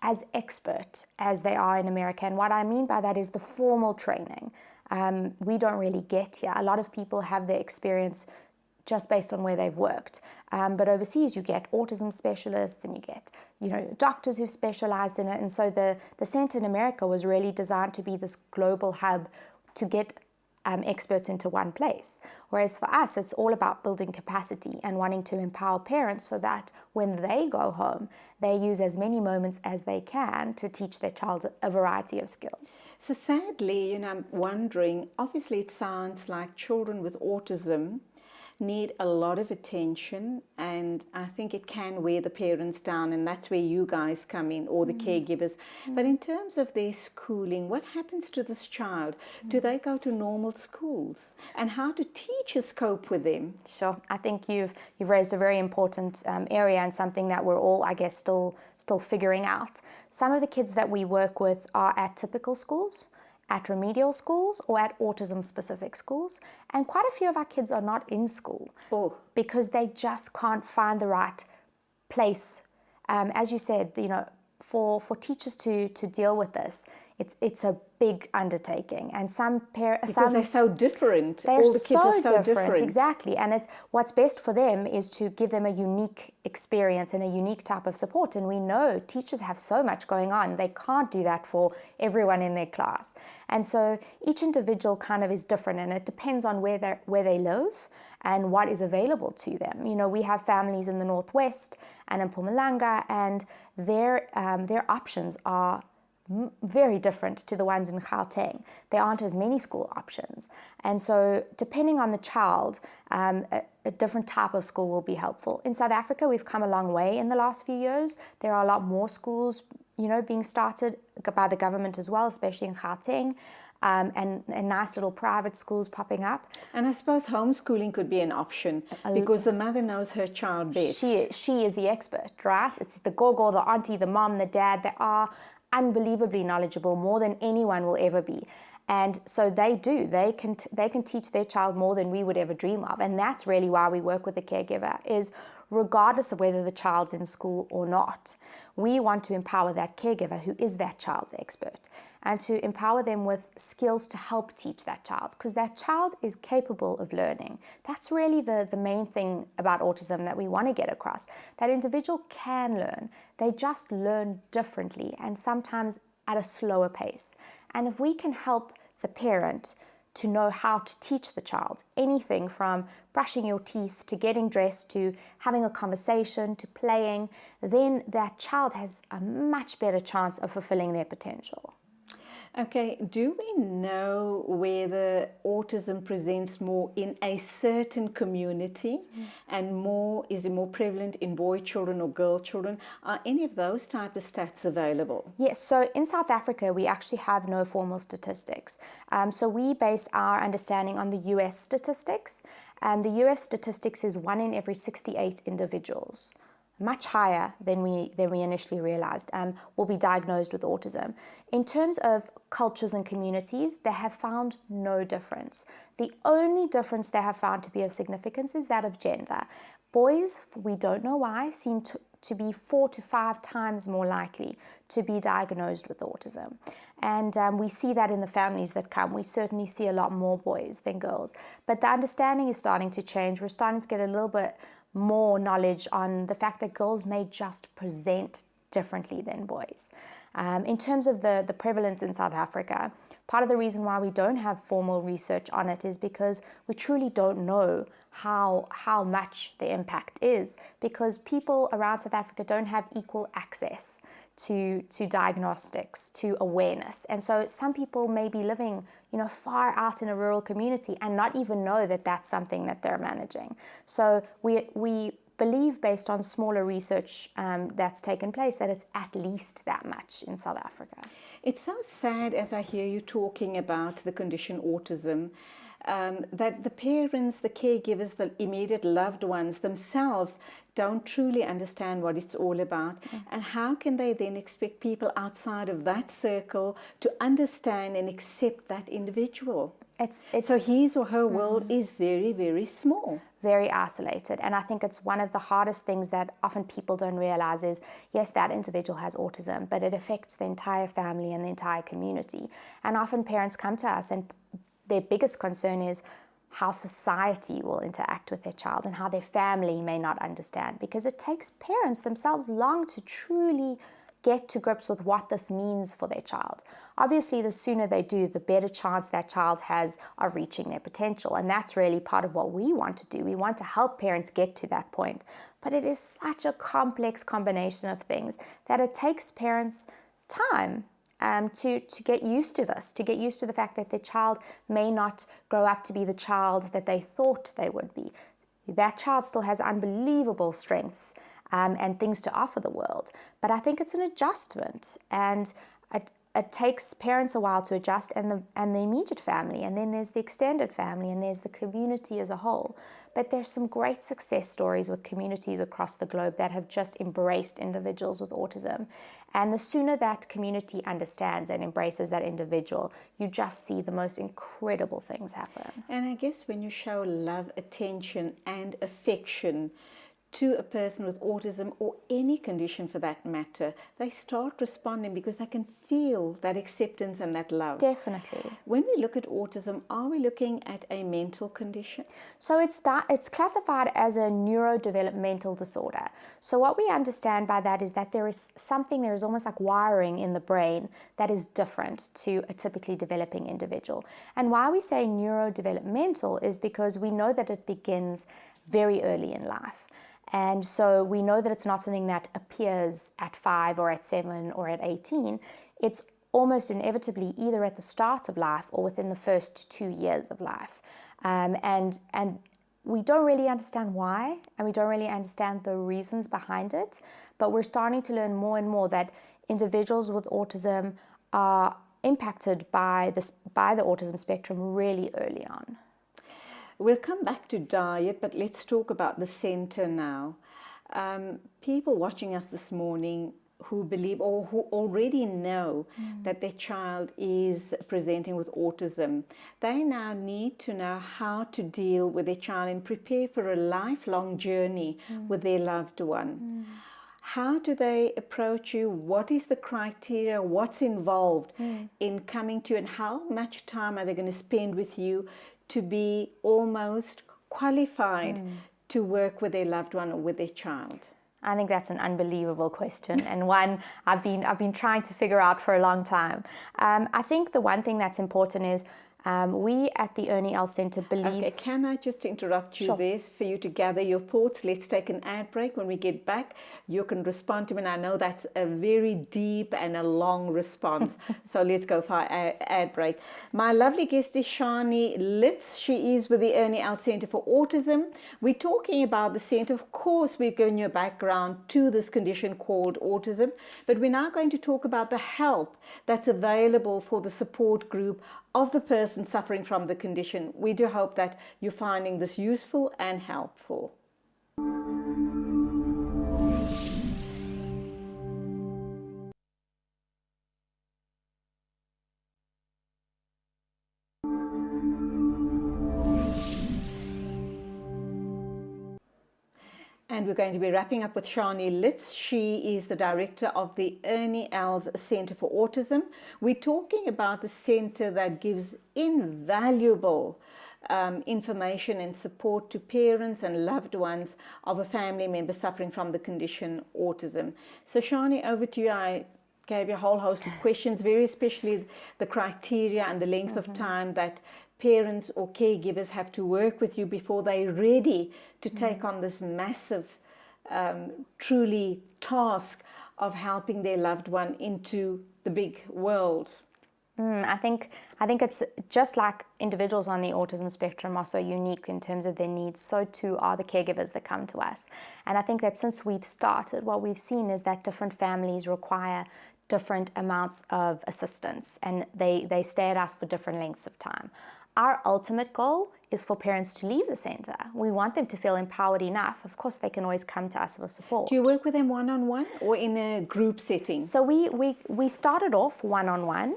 as expert as they are in America. And what I mean by that is the formal training. We don't really get here. A lot of people have their experience just based on where they've worked. But overseas you get autism specialists and you get doctors who've specialized in it. And so the center in America was really designed to be this global hub to get experts into one place. Whereas for us, it's all about building capacity and wanting to empower parents so that when they go home, they use as many moments as they can to teach their child a variety of skills. So sadly, I'm wondering, obviously it sounds like children with autism need a lot of attention, and I think it can wear the parents down, and that's where you guys come in, or the caregivers. But in terms of their schooling, what happens to this child? Do they go to normal schools? And how do teachers cope with them? Sure. I think you've raised a very important area and something that we're all, I guess, still figuring out. Some of the kids that we work with are at typical schools, at remedial schools, or at autism-specific schools. And quite a few of our kids are not in school because they just can't find the right place. As you said, for teachers to deal with this, it's a big undertaking, and because they're so different. All the kids are so different. Exactly, and it's what's best for them is to give them a unique experience and a unique type of support. And we know teachers have so much going on; they can't do that for everyone in their class. And so each individual kind of is different, and it depends on where they live and what is available to them. We have families in the Northwest and in Mpumalanga, and their options are very different to the ones in Gauteng. There aren't as many school options. And so depending on the child, a different type of school will be helpful. In South Africa, we've come a long way in the last few years. There are a lot more schools, being started by the government as well, especially in Gauteng. And nice little private schools popping up. And I suppose homeschooling could be an option because the mother knows her child best. She is the expert, right? It's the gogo, the auntie, the mom, the dad. They are unbelievably knowledgeable, more than anyone will ever be. And so they can teach their child more than we would ever dream of. And that's really why we work with the caregiver, is regardless of whether the child's in school or not, we want to empower that caregiver who is that child's expert, and to empower them with skills to help teach that child, because that child is capable of learning. That's really the main thing about autism that we want to get across. That individual can learn. They just learn differently and sometimes at a slower pace. And if we can help the parent to know how to teach the child anything from brushing your teeth to getting dressed to having a conversation to playing, then that child has a much better chance of fulfilling their potential. Okay, do we know whether autism presents more in a certain community and is it more prevalent in boy children or girl children? Are any of those type of stats available? Yes, so in South Africa, we actually have no formal statistics. So we base our understanding on the US statistics. And the US statistics is 1 in every 68 individuals. Much higher than we initially realized, will be diagnosed with autism. In terms of cultures and communities, they have found no difference. The only difference they have found to be of significance is that of gender. Boys, we don't know why, seem to be 4 to 5 times more likely to be diagnosed with autism. And we see that in the families that come. We certainly see a lot more boys than girls. But the understanding is starting to change. We're starting to get a little bit more knowledge on the fact that girls may just present differently than boys. In terms of the prevalence in South Africa, part of the reason why we don't have formal research on it is because we truly don't know how much the impact is, because people around South Africa don't have equal access to diagnostics, to awareness. And so some people may be living, far out in a rural community and not even know that that's something that they're managing. So we believe, based on smaller research that's taken place, that it's at least that much in South Africa. It's so sad as I hear you talking about the condition autism, that the parents, the caregivers, the immediate loved ones themselves don't truly understand what it's all about. And how can they then expect people outside of that circle to understand and accept that individual? So his or her world is very, very small. Very isolated. And I think it's one of the hardest things that often people don't realize is, yes, that individual has autism, but it affects the entire family and the entire community. And often parents come to us and their biggest concern is how society will interact with their child and how their family may not understand, because it takes parents themselves long to truly get to grips with what this means for their child. Obviously, the sooner they do, the better chance that child has of reaching their potential. And that's really part of what we want to do. We want to help parents get to that point. But it is such a complex combination of things that it takes parents time to get used to this, to get used to the fact that their child may not grow up to be the child that they thought they would be. That child still has unbelievable strengths and things to offer the world. But I think it's an adjustment, and it takes parents a while to adjust, and the immediate family, and then there's the extended family, and there's the community as a whole. But there's some great success stories with communities across the globe that have just embraced individuals with autism. And the sooner that community understands and embraces that individual, you just see the most incredible things happen. And I guess when you show love, attention, and affection to a person with autism, or any condition for that matter, they start responding because they can feel that acceptance and that love. Definitely. When we look at autism, are we looking at a mental condition? So it's classified as a neurodevelopmental disorder. So what we understand by that is that there is almost like wiring in the brain that is different to a typically developing individual. And why we say neurodevelopmental is because we know that it begins very early in life. And so we know that it's not something that appears at 5 or at 7 or at 18. It's almost inevitably either at the start of life or within the first 2 years of life. And we don't really understand why, and we don't really understand the reasons behind it. But we're starting to learn more and more that individuals with autism are impacted by the autism spectrum really early on. We'll come back to diet, but let's talk about the center now. People watching us this morning who believe or who already know that their child is presenting with autism, they now need to know how to deal with their child and prepare for a lifelong journey with their loved one. How do they approach you? What is the criteria? What's involved in coming to you, and how much time are they going to spend with you to be almost qualified to work with their loved one or with their child? I think that's an unbelievable question, and one I've been trying to figure out for a long time. I think the one thing that's important is we at the Ernie L Centre believe... Okay, can I just interrupt you Sure. there for you to gather your thoughts? Let's take an ad break. When we get back, you can respond to me. And I know that's a very deep and a long response. So let's go for our ad break. My lovely guest is Shani Litz. She is with the Ernie L Centre for Autism. We're talking about the centre. Of course, we're giving you a background to this condition called autism. But we're now going to talk about the help that's available for the support group of the person suffering from the condition. We do hope that you're finding this useful and helpful. And we're going to be wrapping up with Shani Litz. She is the director of the Ernie L's Centre for Autism. We're talking about the centre that gives invaluable information and support to parents and loved ones of a family member suffering from the condition autism. So Shani, over to you. I gave you a whole host of questions, very especially the criteria and the length of time that parents or caregivers have to work with you before they're ready to take on this massive, truly task of helping their loved one into the big world. I think it's just like individuals on the autism spectrum are so unique in terms of their needs, so too are the caregivers that come to us. And I think that since we've started, what we've seen is that different families require different amounts of assistance, and they stay at us for different lengths of time. Our ultimate goal is for parents to leave the centre. We want them to feel empowered enough. Of course, they can always come to us for support. Do you work with them one-on-one or in a group setting? So we started off one-on-one.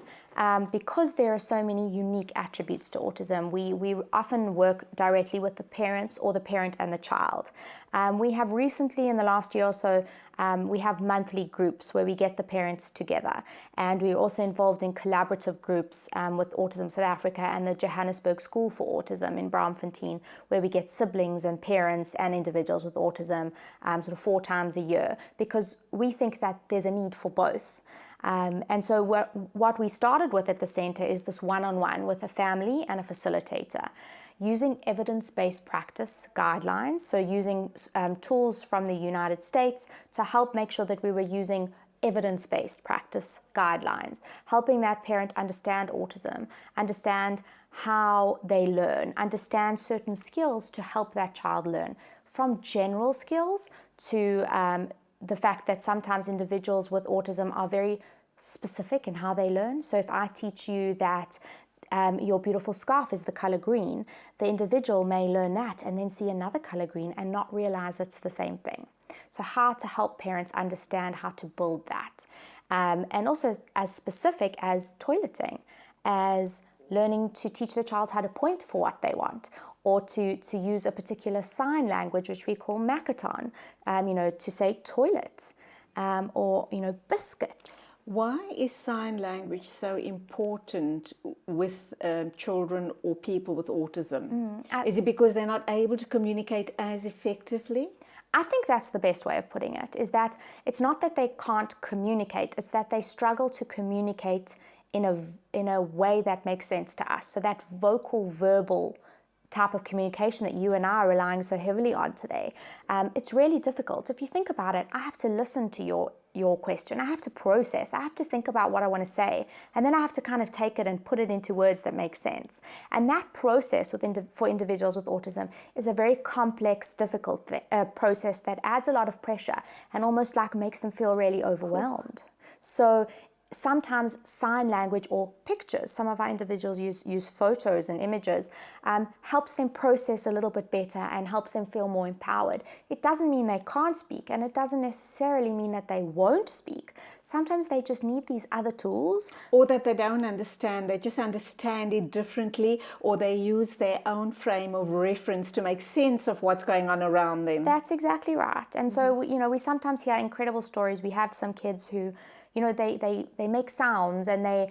Because there are so many unique attributes to autism, we often work directly with the parents or the parent and the child. We have recently, in the last year or so, we have monthly groups where we get the parents together, and we're also involved in collaborative groups with Autism South Africa and the Johannesburg School for Autism in Braamfontein, where we get siblings and parents and individuals with autism sort of 4 times a year, because we think that there's a need for both. And so what we started with at the centre is this one-on-one with a family and a facilitator, using evidence-based practice guidelines, so using tools from the United States to help make sure that we were using evidence-based practice guidelines, helping that parent understand autism, understand how they learn, understand certain skills to help that child learn, from general skills to the fact that sometimes individuals with autism are very specific in how they learn. So if I teach you that your beautiful scarf is the color green, the individual may learn that and then see another color green and not realize it's the same thing. So how to help parents understand how to build that. And also as specific as toileting, as learning to teach the child how to point for what they want, or to use a particular sign language, which we call Makaton, to say toilet, or, biscuit. Why is sign language so important with children or people with autism? Is it because they're not able to communicate as effectively? I think that's the best way of putting it, is that it's not that they can't communicate, it's that they struggle to communicate in a way that makes sense to us. So that vocal, verbal type of communication that you and I are relying so heavily on today, it's really difficult. If you think about it, I have to listen to your question. I have to process. I have to think about what I want to say, and then I have to kind of take it and put it into words that make sense. And that process for individuals with autism is a very complex, difficult process that adds a lot of pressure and almost like makes them feel really overwhelmed. So sometimes sign language or pictures, some of our individuals use photos and images, helps them process a little bit better and helps them feel more empowered. It doesn't mean they can't speak, and it doesn't necessarily mean that they won't speak. Sometimes they just need these other tools. Or that they don't understand, they just understand it differently, or they use their own frame of reference to make sense of what's going on around them. That's exactly right. And so, we sometimes hear incredible stories. We have some kids who they make sounds, and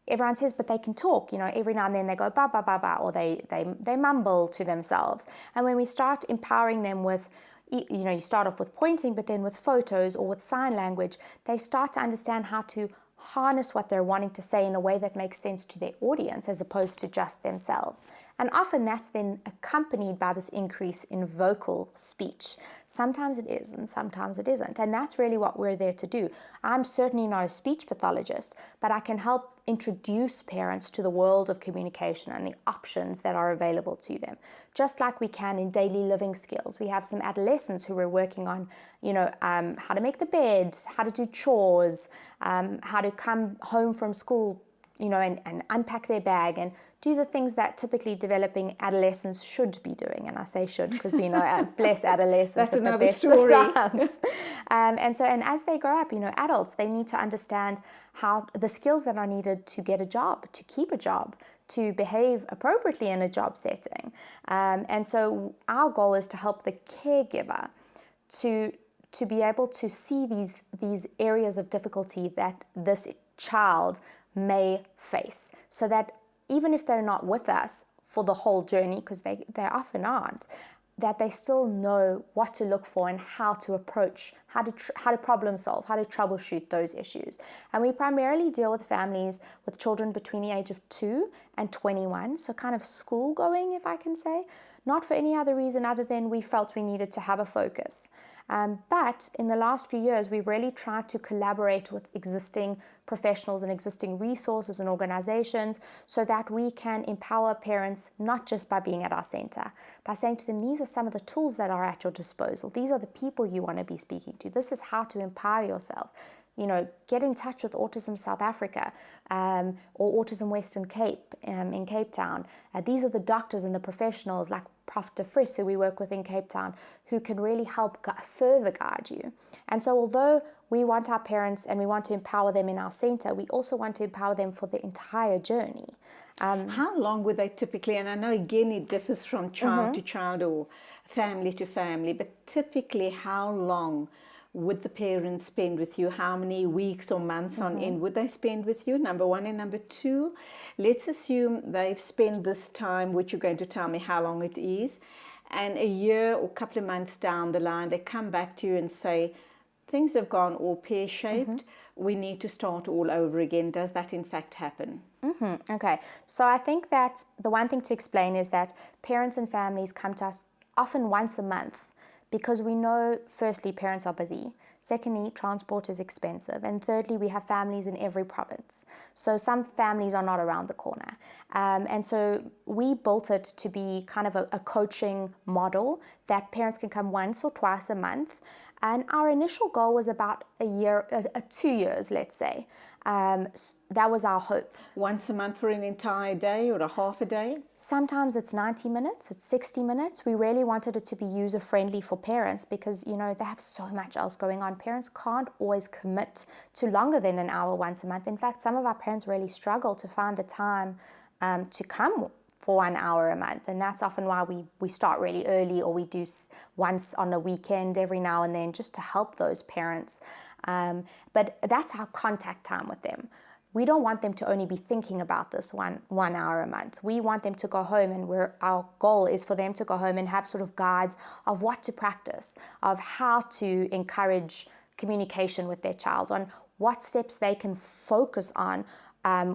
everyone says, but they can talk, every now and then they go ba ba ba ba, or they mumble to themselves. And when we start empowering them with, you start off with pointing, but then with photos or with sign language, they start to understand how to harness what they're wanting to say in a way that makes sense to their audience as opposed to just themselves. And often that's then accompanied by this increase in vocal speech. Sometimes it is and sometimes it isn't. And that's really what we're there to do. I'm certainly not a speech pathologist, but I can help introduce parents to the world of communication and the options that are available to them. Just like we can in daily living skills. We have some adolescents who we're working on, how to make the bed, how to do chores, how to come home from school, and unpack their bag and do the things that typically developing adolescents should be doing. And I say should because we know bless adolescents at the best of times. And as they grow up, adults, they need to understand how the skills that are needed to get a job, to keep a job, to behave appropriately in a job setting. And so our goal is to help the caregiver to be able to see these areas of difficulty that this child may face, so that even if they're not with us for the whole journey, because they often aren't, that they still know what to look for and how to approach, how to problem solve, how to troubleshoot those issues. And we primarily deal with families with children between the age of 2 and 21, so kind of school going, if I can say, not for any other reason other than we felt we needed to have a focus. But in the last few years, we've really tried to collaborate with existing professionals and existing resources and organizations so that we can empower parents, not just by being at our center, by saying to them, these are some of the tools that are at your disposal. These are the people you want to be speaking to. This is how to empower yourself. You know, get in touch with Autism South Africa or Autism Western Cape in Cape Town. These are the doctors and the professionals like Prof. De Vries, who we work with in Cape Town, who can really help further guide you. And so although we want our parents and we want to empower them in our center, we also want to empower them for the entire journey. How long would they typically, and I know again it differs from child to child or family to family, but typically how long would the parents spend with you? How many weeks or months on end would they spend with you? Number one. And number two, let's assume they've spent this time, which you're going to tell me how long it is, and a year or a couple of months down the line, they come back to you and say, things have gone all pear-shaped, we need to start all over again. Does that in fact happen? Okay, so I think that the one thing to explain is that parents and families come to us often once a month, because we know, firstly, parents are busy. Secondly, transport is expensive. And thirdly, we have families in every province. So some families are not around the corner. And so we built it to be kind of a coaching model that parents can come once or twice a month. And our initial goal was about a year, 2 years, let's say. That was our hope. Once a month for an entire day or a half a day? Sometimes it's 90 minutes, it's 60 minutes. We really wanted it to be user-friendly for parents because, you know, they have so much else going on. Parents can't always commit to longer than an hour once a month. In fact, some of our parents really struggle to find the time to come for 1 hour a month, and that's often why we start really early, or we do once on a weekend every now and then, just to help those parents. But that's our contact time with them. We don't want them to only be thinking about this one hour a month. We want them to go home, and our goal is for them to go home and have sort of guides of what to practice, of how to encourage communication with their child, on what steps they can focus on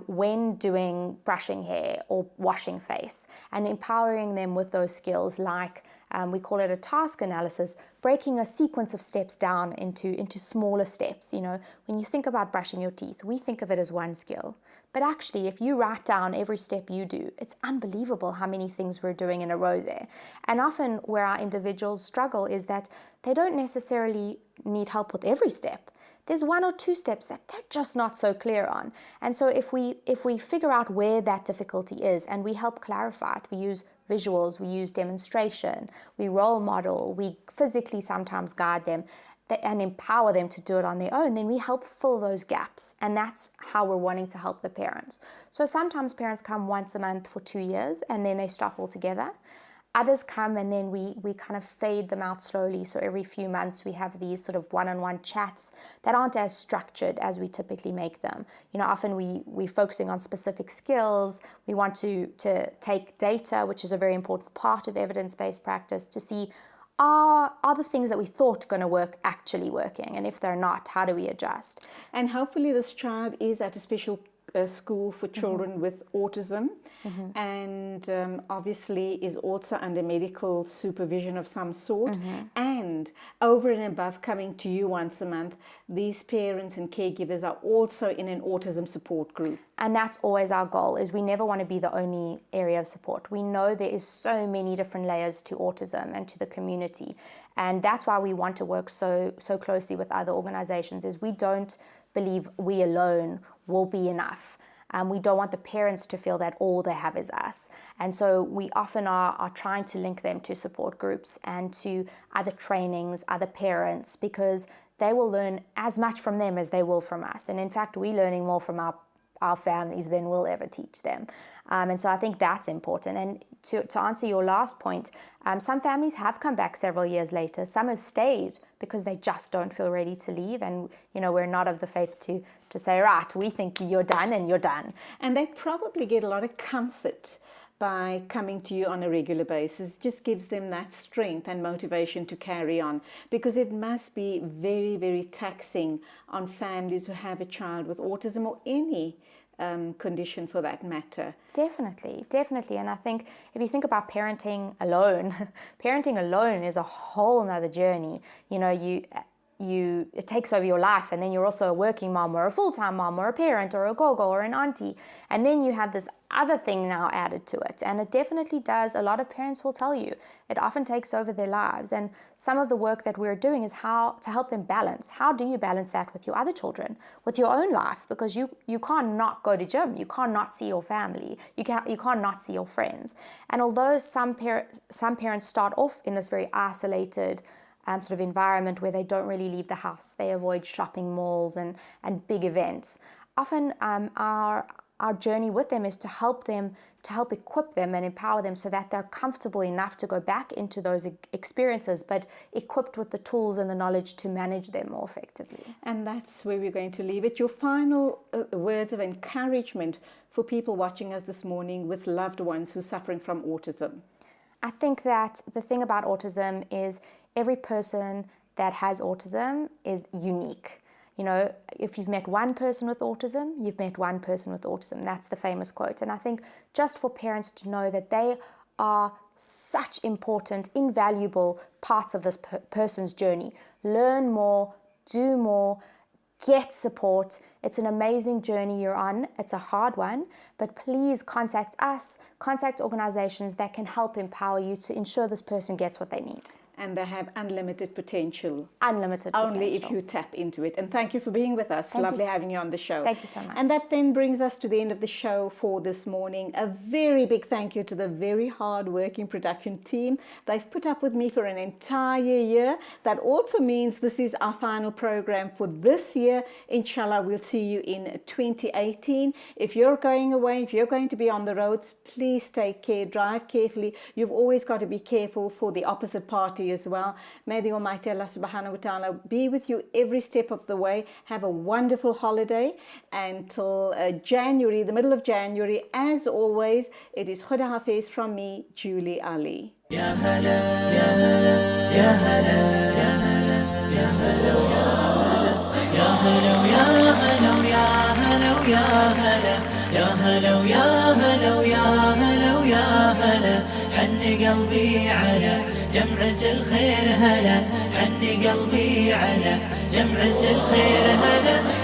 when doing brushing hair or washing face, and empowering them with those skills like, we call it a task analysis, breaking a sequence of steps down into smaller steps. You know, when you think about brushing your teeth, we think of it as one skill. But actually, if you write down every step you do, it's unbelievable how many things we're doing in a row there. And often where our individuals struggle is that they don't necessarily need help with every step. There's 1 or 2 steps that they're just not so clear on. And so if we figure out where that difficulty is and we help clarify it, we use visuals, we use demonstration, we role model, we physically sometimes guide them and empower them to do it on their own, then we help fill those gaps. And that's how we're wanting to help the parents. So sometimes parents come once a month for 2 years and then they stop altogether. Others come and then we kind of fade them out slowly. So every few months we have these sort of one-on-one chats that aren't as structured as we typically make them. You know, often we're focusing on specific skills. We want to take data, which is a very important part of evidence-based practice, to see are the things that we thought going to work actually working? And if they're not, how do we adjust? And hopefully this child is at a special school for children with autism, and obviously is also under medical supervision of some sort, and over and above coming to you once a month, these parents and caregivers are also in an autism support group. And that's always our goal, is we never want to be the only area of support. We know there is so many different layers to autism and to the community, and that's why we want to work so closely with other organizations, is we don't believe we alone will be enough. We don't want the parents to feel that all they have is us. And so we often are trying to link them to support groups and to other trainings, other parents, because they will learn as much from them as they will from us. And in fact, we're learning more from our families than we'll ever teach them. And so I think that's important. And to answer your last point, some families have come back several years later. Some have stayed because they just don't feel ready to leave. And, you know, we're not of the faith to say, right, we think you're done and you're done. And they probably get a lot of comfort by coming to you on a regular basis. It just gives them that strength and motivation to carry on, because it must be very, very taxing on families who have a child with autism or any condition for that matter. Definitely, definitely. And I think if you think about parenting alone, parenting alone is a whole nother journey. You know, it takes over your life, and then you're also a working mom or a full-time mom or a parent or a gogo or an auntie, and then you have this other thing now added to it. And it definitely does. A lot of parents will tell you it often takes over their lives, and some of the work that we're doing is how to help them balance. How do you balance that with your other children, with your own life? Because you can't not go to gym, you can't not see your family, you can't not see your friends. And although some parents start off in this very isolated sort of environment where they don't really leave the house, they avoid shopping malls and big events, often our journey with them is to help equip them and empower them so that they're comfortable enough to go back into those experiences, but equipped with the tools and the knowledge to manage them more effectively. And that's where we're going to leave it. Your final words of encouragement for people watching us this morning with loved ones who are suffering from autism. I think that the thing about autism is every person that has autism is unique. You know, if you've met one person with autism, you've met one person with autism. That's the famous quote. And I think just for parents to know that they are such important, invaluable parts of this person's journey. Learn more, do more, get support. It's an amazing journey you're on. It's a hard one, but please contact us, contact organizations that can help empower you to ensure this person gets what they need. And they have unlimited potential. Unlimited potential. Only if you tap into it. And thank you for being with us. Lovely having you on the show. Thank you so much. And that then brings us to the end of the show for this morning. A very big thank you to the very hard-working production team. They've put up with me for an entire year. That also means this is our final program for this year. Inshallah, we'll see you in 2018. If you're going away, if you're going to be on the roads, please take care, drive carefully. You've always got to be careful for the opposite party as well. May the Almighty Allah subhanahu wa ta'ala be with you every step of the way. Have a wonderful holiday until January, the middle of January. As always, it is Khuda Hafiz from me, Julie Alli. Ya hala, ya hala, ya hala, ya hala, ya hala, ya hala, ya hala, ya hala, ya hala, ya hala, ya hala, ya hala, ya hala, حن قلبي على جمعة الخير هلا، حن قلبي على جمعة الخير هلا.